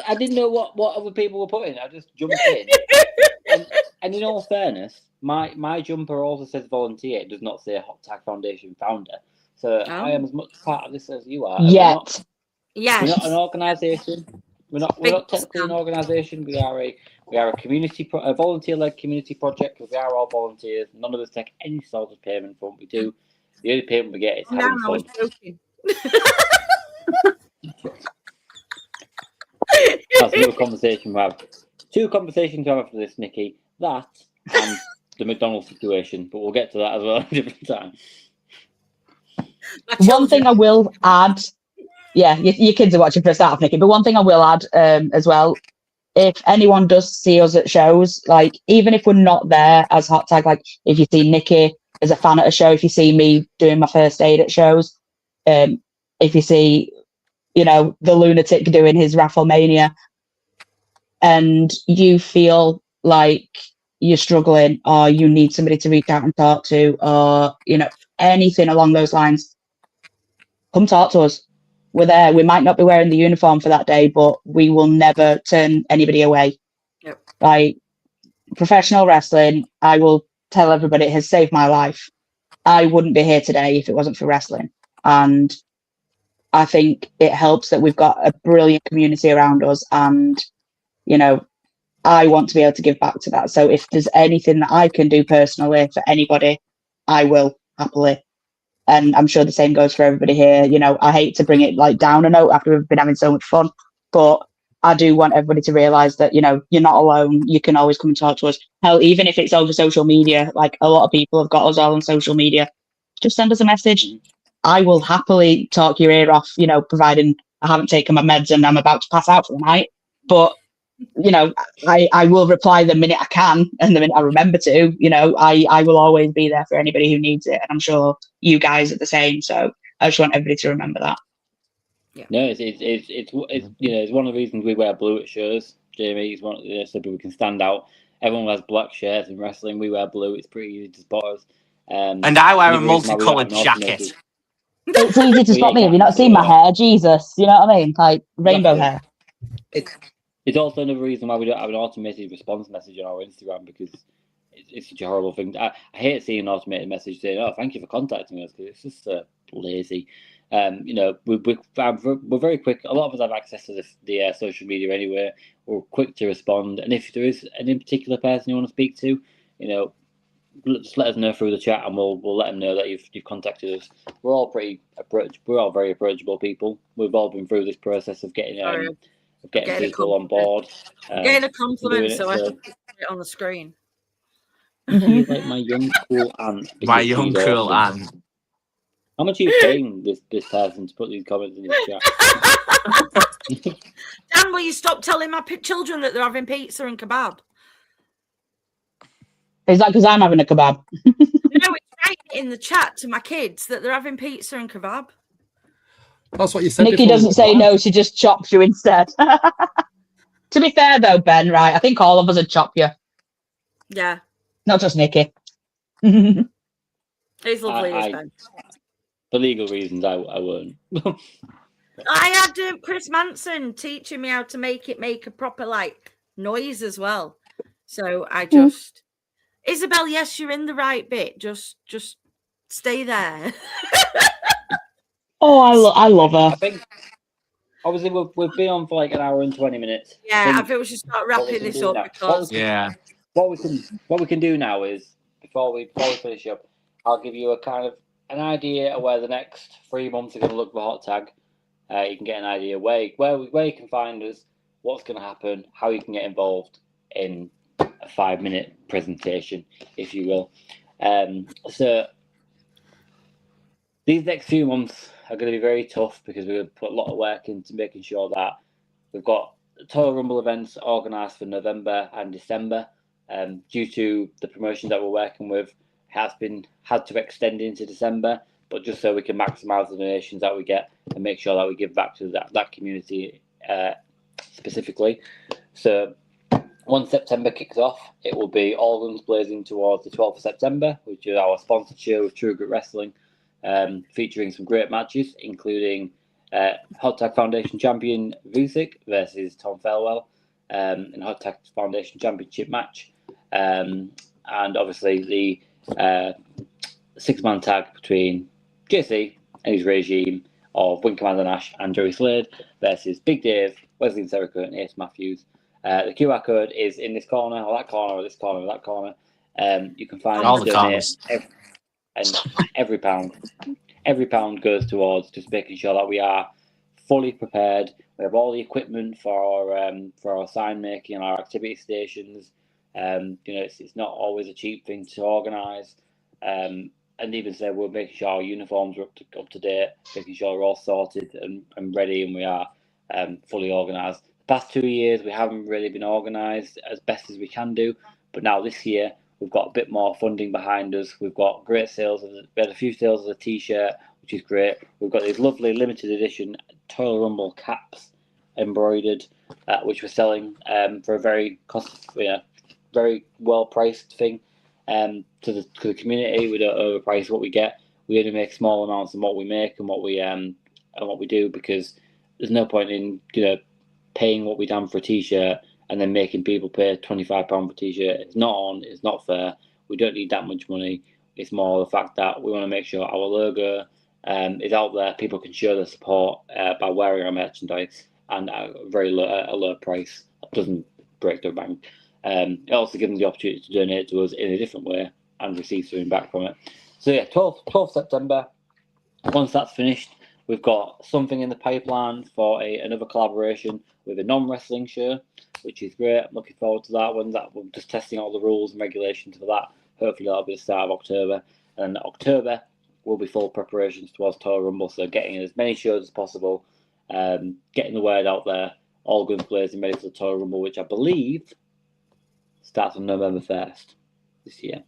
I didn't know what other people were putting. I just jumped in. And in all fairness, my jumper also says volunteer. It does not say Hot Tag Foundation founder. So I am as much part of this as you are. Yet. Yes. We're not an organisation. We're not technically an organisation. We are a community, a volunteer-led community project, because we are all volunteers. None of us take any sort of payment for what we do. The only payment we get is having fun. I was joking. That's another conversation we have. 2 conversations we have after this, Nikki. That and the McDonald's situation, but we'll get to that as well at a different time. One thing I will add, your kids are watching for a start off, Nikki, but one thing I will add as well, if anyone does see us at shows, even if we're not there as Hot Tag, if you see Nikki as a fan at a show, if you see me doing my first aid at shows, if you see, the lunatic doing his Rafflemania, and you feel like you're struggling or you need somebody to reach out and talk to, or, you know, anything along those lines, come talk to us. We're there. We might not be wearing the uniform for that day, but we will never turn anybody away. Yep. Like, professional wrestling, I will tell everybody, it has saved my life. I wouldn't be here today if it wasn't for wrestling. And I think it helps that we've got a brilliant community around us, and, you know, I want to be able to give back to that. So if there's anything that I can do personally for anybody, I will happily. And I'm sure the same goes for everybody here. You know, I hate to bring it like down a note after we've been having so much fun, but I do want everybody to realise that, you know, you're not alone. You can always come and talk to us. Hell, even if it's over social media, like a lot of people have got us all on social media, just send us a message. I will happily talk your ear off, you know, providing I haven't taken my meds and I'm about to pass out for the night. But, you know, I will reply the minute I can and the minute I remember to. You know, I will always be there for anybody who needs it. And I'm sure you guys are the same. So I just want everybody to remember that. Yeah. No, it's you know, it's one of the reasons we wear blue at shows. Jamie is one of the so people can stand out. Everyone wears black shirts in wrestling. We wear blue. It's pretty easy to spot us. And I wear a another reason why we don't have multicoloured an automated- jacket. It's easy to Well, spot yeah, me. Have you not exactly, seen my yeah. hair? Jesus. You know what I mean? Like rainbow Exactly. hair. It's also another reason why we don't have an automated response message on our Instagram, because it's such a horrible thing. I hate seeing an automated message saying, "Oh, thank you for contacting us," because it's just lazy. You know, we're very quick. A lot of us have access to the social media anyway. We're quick to respond, and if there is an in particular person you want to speak to, you know, just let us know through the chat, and we'll let them know that you've contacted us. We're all we're all very approachable people. We've all been through this process of getting Sorry, getting getting a people on board. getting a doing compliment, it, so I can put it on the screen. You're like my young cool aunt. My because young she's cool awesome. aunt. How much are you paying this person to put these comments in his chat? Dan, will you stop telling my children that they're having pizza and kebab? Is that because I'm having a kebab? No, it's right in the chat to my kids that they're having pizza and kebab. That's what you said. Nikki before doesn't say no, she just chops you instead. To be fair though, Ben, right, I think all of us would chop you. Yeah. Not just Nikki. It's lovely, this Ben. For legal reasons, I won't. I had Chris Manson teaching me how to make a proper like noise as well. So I just Isabel, yes, you're in the right bit. Just stay there. Oh, I love her. I think obviously we've been on for like an hour and 20 minutes. Yeah, I think we should start wrapping this up because what we can do now is before we finish up, I'll give you a kind of an idea of where the next 3 months are going to look for Hot Tag. You can get an idea where you can find us, what's going to happen, how you can get involved in a 5-minute presentation, if you will. So these next few months are going to be very tough because we're going to put a lot of work into making sure that we've got Toyal Rumble events organised for November and December. Due to the promotions that we're working with, had to extend into December, but just so we can maximise the donations that we get and make sure that we give back to that community specifically. So once September kicks off, it will be all guns blazing towards the 12th of September, which is our sponsored show with True Grit Wrestling, featuring some great matches, including Hot Tag Foundation champion Vusic versus Tom Farewell in Hot Tag Foundation Championship match, and obviously the 6-man tag between JC and his regime of Wing Commander Nash and Joey Slade versus Big Dave, Wesley Serica, and Ace Matthews. The QR code is in this corner, or that corner, or this corner, or that corner. You can find all it the corners. and every pound goes towards just making sure that we are fully prepared. We have all the equipment for our sign making and our activity stations. It's not always a cheap thing to organise. And even say we're making sure our uniforms are up to date, making sure we're all sorted and ready, and we are fully organised. The past 2 years we haven't really been organised as best as we can do, but now this year we've got a bit more funding behind us. We've got great sales. We had a few sales of the T-shirt, which is great. We've got these lovely limited edition Toyal Rumble caps embroidered, which we're selling for a very very well priced thing to the community. We don't overprice what we get. We only make small amounts of what we make and what we do, because there's no point in paying what we damn for a t-shirt and then making people pay £25 for a t-shirt. It's not on. It's not fair. We don't need that much money. It's more the fact that we want to make sure our logo is out there. People can show their support by wearing our merchandise and at a very low price. That doesn't break the bank. It also gives them the opportunity to donate to us in a different way and receive something back from it. So yeah, 12th September. Once that's finished, we've got something in the pipeline for another collaboration with a non-wrestling show, which is great. I'm looking forward to that one. We're just testing all the rules and regulations for that. Hopefully that'll be the start of October. And October will be full preparations towards Toyal Rumble, so getting in as many shows as possible, getting the word out there, all guns blazing ready for the Toyal Rumble, which I believe starts on November 1st this year.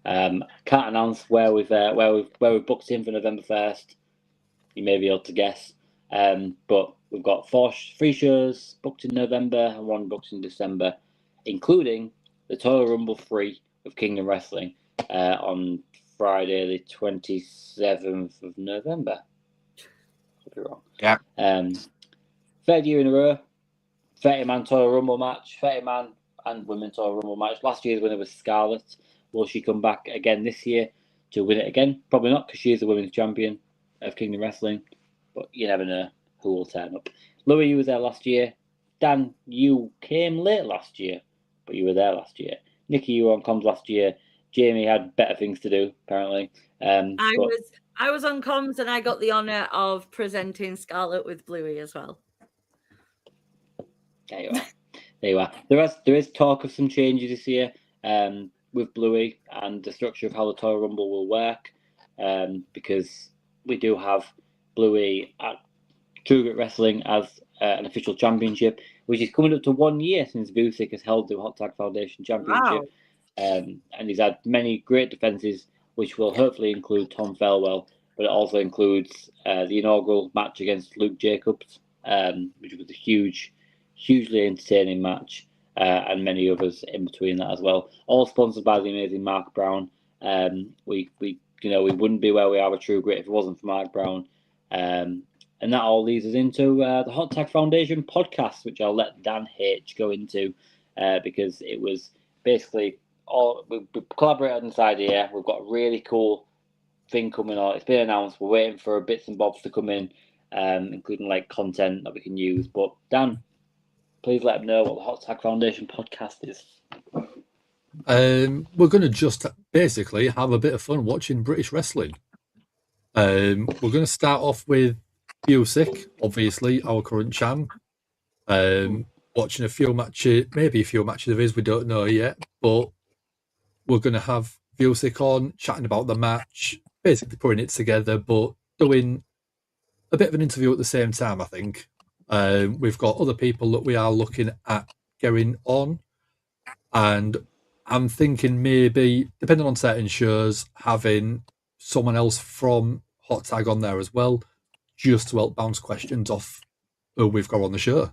Can't announce where we've booked in for November 1st. You may be able to guess, but we've got 3 shows booked in November and 1 booked in December, including the Toyal Rumble 3 of Kingdom Wrestling on Friday the 27th of November. Could be wrong. Yeah. 3rd year in a row, 30-man Toyal Rumble match, 30-man and women Toyal Rumble match. Last year's winner was Scarlett. Will she come back again this year to win it again? Probably not, because she is the women's champion of Kingdom Wrestling. But you never know who will turn up. Louis, you was there last year. Dan, you came late last year, but you were there last year. Nikki, you were on comms last year. Jamie had better things to do, apparently. I was on comms, and I got the honour of presenting Scarlett with Bluey as well. There you are. There you are. There is talk of some changes this year with Bluey and the structure of how the Toyal Rumble will work, because we do have Bluey at True Grit Wrestling as an official championship, which is coming up to 1 year since Vucic has held the Hot Tag Foundation Championship. Wow. And he's had many great defences, which will hopefully include Tom Felwell, but it also includes the inaugural match against Luke Jacobs, which was a hugely entertaining match, and many others in between that as well. All sponsored by the amazing Mark Brown. We wouldn't be where we are with True Grit if it wasn't for Mark Brown. And that all leads us into the Hot Tag Foundation podcast, which I'll let Dan H go into, because it was basically we collaborated on this idea. We've got a really cool thing coming on. It's been announced. We're waiting for bits and bobs to come in, including like content that we can use. But Dan, please let them know what the Hot Tag Foundation podcast is. We're going to just basically have a bit of fun watching British wrestling. We're going to start off with Vucic, obviously our current champ. Watching a few matches of his, we don't know yet, but we're going to have Vucic on, chatting about the match, basically putting it together, but doing a bit of an interview at the same time, I think. We've got other people that we are looking at getting on, and I'm thinking maybe, depending on certain shows, having someone else from Hot Tag on there as well, just to help bounce questions off who we've got on the show.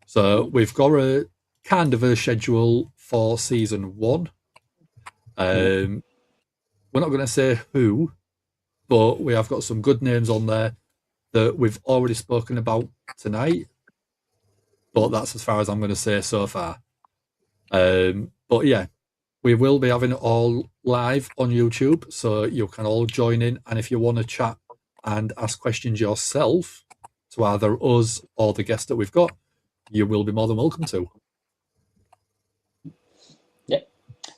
So we've got a kind of a schedule for season 1. We're not going to say who, but we have got some good names on there that we've already spoken about tonight. But that's as far as I'm going to say so far. But yeah, we will be having it all live on YouTube, so you can all join in. And if you want to chat and ask questions yourself to either us or the guest that we've got, you will be more than welcome to. Yeah,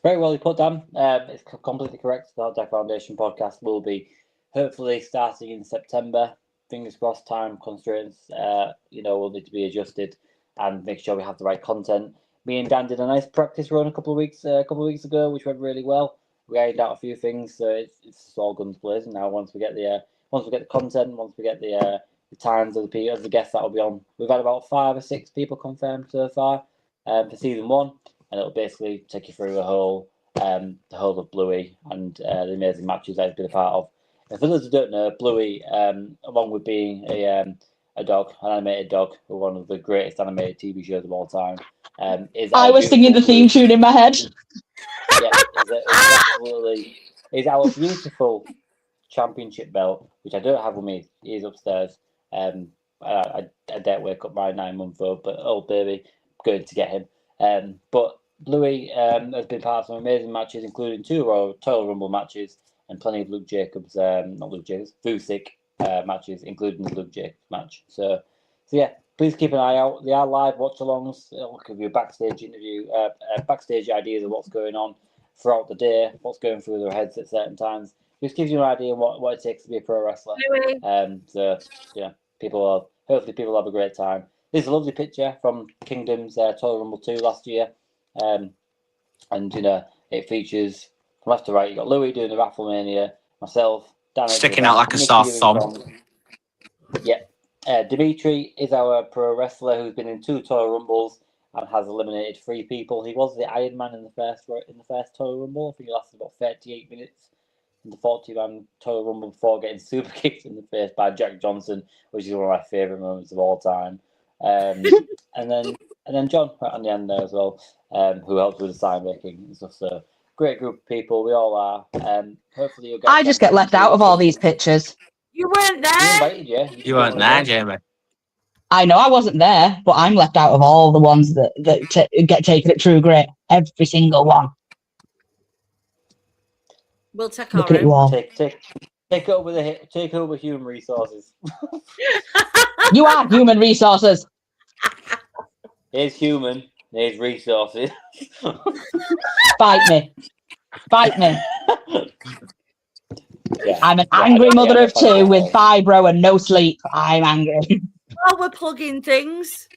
very well put, Dan. It's completely correct. The Hot Tag Foundation podcast will be hopefully starting in September. Fingers crossed, time constraints, will need to be adjusted and make sure we have the right content. Me and Dan did a nice practice run a couple of weeks ago, which went really well. We ironed out a few things, so it's all guns blazing now. Once we get the content, once we get the times of the guests that will be on, we've had about 5 or 6 people confirmed so far for season 1, and it'll basically take you through the whole of Bluey and the amazing matches that he's been a part of. And for those who don't know, Bluey, along with being a a dog, an animated dog, for one of the greatest animated TV shows of all time. I was singing the theme tune in my head. Yeah, is our beautiful championship belt, which I don't have with me. He is upstairs. I don't wake up my 9-month-old, but old baby, going to get him. But Louis has been part of some amazing matches, including 2 Toyal Rumble matches and plenty of Luke Jacobs, not Luke Jacobs, Vusic matches, including the Luke Jacobs match. So yeah, please keep an eye out. They are live watch-alongs. It'll give you a backstage interview, backstage ideas of what's going on throughout the day, what's going through their heads at certain times. Just gives you an idea what it takes to be a pro wrestler. So yeah, hopefully people have a great time. This is a lovely picture from Kingdom's Toyal Rumble 2 last year, and it features from left to right. You got Louis doing the Rafflemania, myself, Dan sticking out like a sore thumb. Yeah, Dimitri is our pro wrestler who's been in 2 Toyal Rumbles and has eliminated 3 people. He was the Iron Man in the first Toyal Rumble. I think he lasted about 38 minutes in the 40-man Toyal Rumble before getting super kicked in the face by Jack Johnson, which is one of my favourite moments of all time. And then John right on the end there as well, who helped with the sign making and stuff. So great group of people. We all are. Hopefully you'll get. I just get left out of all these pictures. You weren't there. We invited you. You weren't there, Jamie. I know I wasn't there, but I'm left out of all the ones that get taken at True Grit. Every single one. We'll take Look our at you own. all. Take over human resources. You are human resources. Here's human. Here's resources. Fight me. Fight me. Yeah. I'm an angry mother of 2 with fibro and no sleep. I'm angry. While we're plugging things,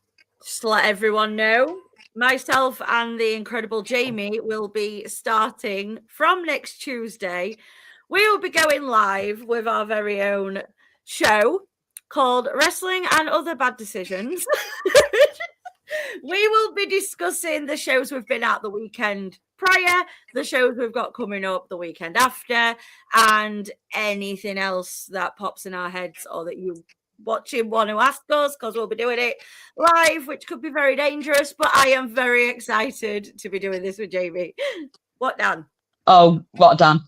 just to let everyone know, myself and the incredible Jamie will be starting from next Tuesday. We will be going live with our very own show called Wrestling and Other Bad Decisions. We will be discussing the shows we've been at the weekend prior, the shows we've got coming up the weekend after, and anything else that pops in our heads or that you watching want to ask us, because we'll be doing it live, which could be very dangerous, but I am very excited to be doing this with Jamie. What, Dan? Oh, what, Dan?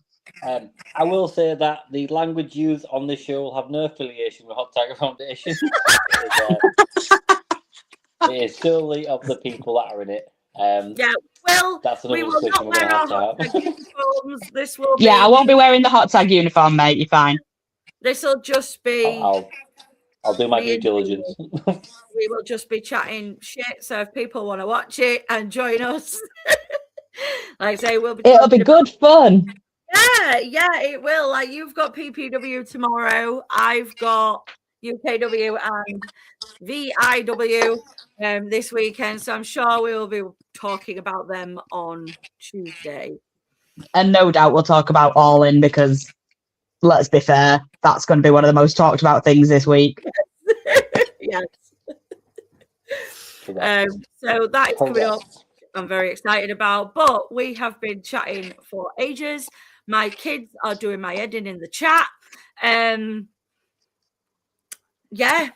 I will say that the language used on this show will have no affiliation with Hot Tiger Foundation. It is solely of the people that are in it. Yeah, well, that's we will not wear our hot tag uniforms. This will be... Yeah, I won't be wearing the hot tag uniform, mate. You're fine. This will just be... I'll do my due diligence. We will just be chatting shit. So if people want to watch it and join us, like I say, it'll be good fun. Yeah, it will. Like, you've got PPW tomorrow. I've got UKW and VIW this weekend. So I'm sure we will be talking about them on Tuesday. And no doubt we'll talk about All In, because let's be fair, that's going to be one of the most talked about things this week. Yes. So that is coming up. I'm very excited about, but we have been chatting for ages. My kids are doing my editing in the chat. Yeah,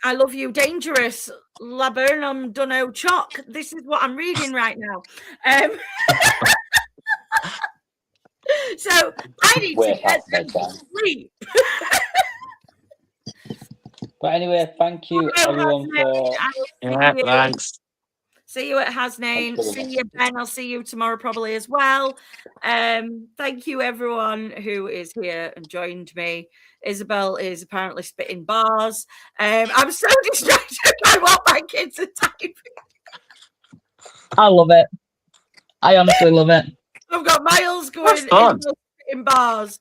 I love you, Dangerous. Laburnum Dunno Chock. This is what I'm reading right now. So I need to get some sleep. But anyway, thank you everyone for... Yeah, thanks. See you at Hasnain. See you, Ben. I'll see you tomorrow probably as well. Thank you, everyone who is here and joined me. Isabel is apparently spitting bars. I'm so distracted by what my kids are typing. I love it. I honestly love it. I've got Miles going in bars.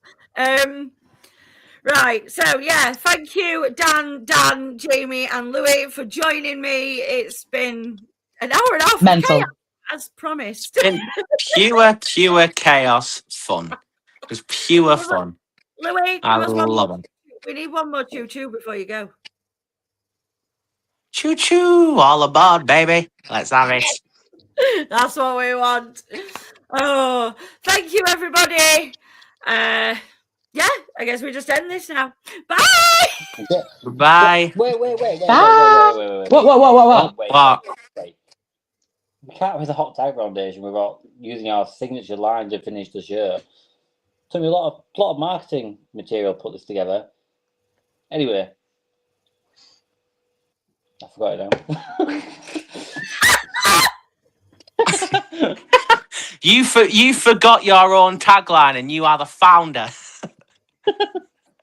Right, so yeah, thank you, Dan, Jamie, and Louis for joining me. It's been an hour and a half. Mental. As promised. pure chaos fun. It was pure fun. Louis, I love them. We need one more choo-choo before you go. Choo-choo, all aboard, baby. Let's have it. That's what we want. Oh, thank you, everybody. Yeah, I guess we just end this now. Bye. Bye. Wait. What? Wait. We can't have the hot tag foundation without using our signature line to finish the show. Took me a lot of marketing material to put this together. Anyway, I forgot it now. You forgot your own tagline, and you are the founder.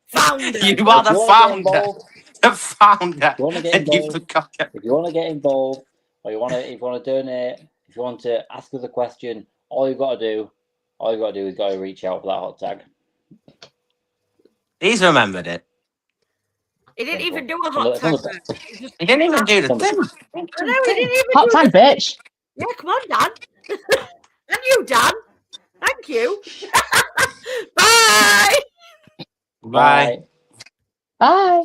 Founder. You are the founder. The founder. If you want to get And you involved, forgot it. if you want to get involved, or if you want to donate, if you want to ask us a question, all you've got to do is got to reach out for that hot tag. He's remembered it. He didn't even do a hot tag. He didn't even do the thing. I know, he didn't even Hot do tag, the... bitch. Yeah, come on, Dan. And you, Dan. Thank you. Bye. Bye. Bye.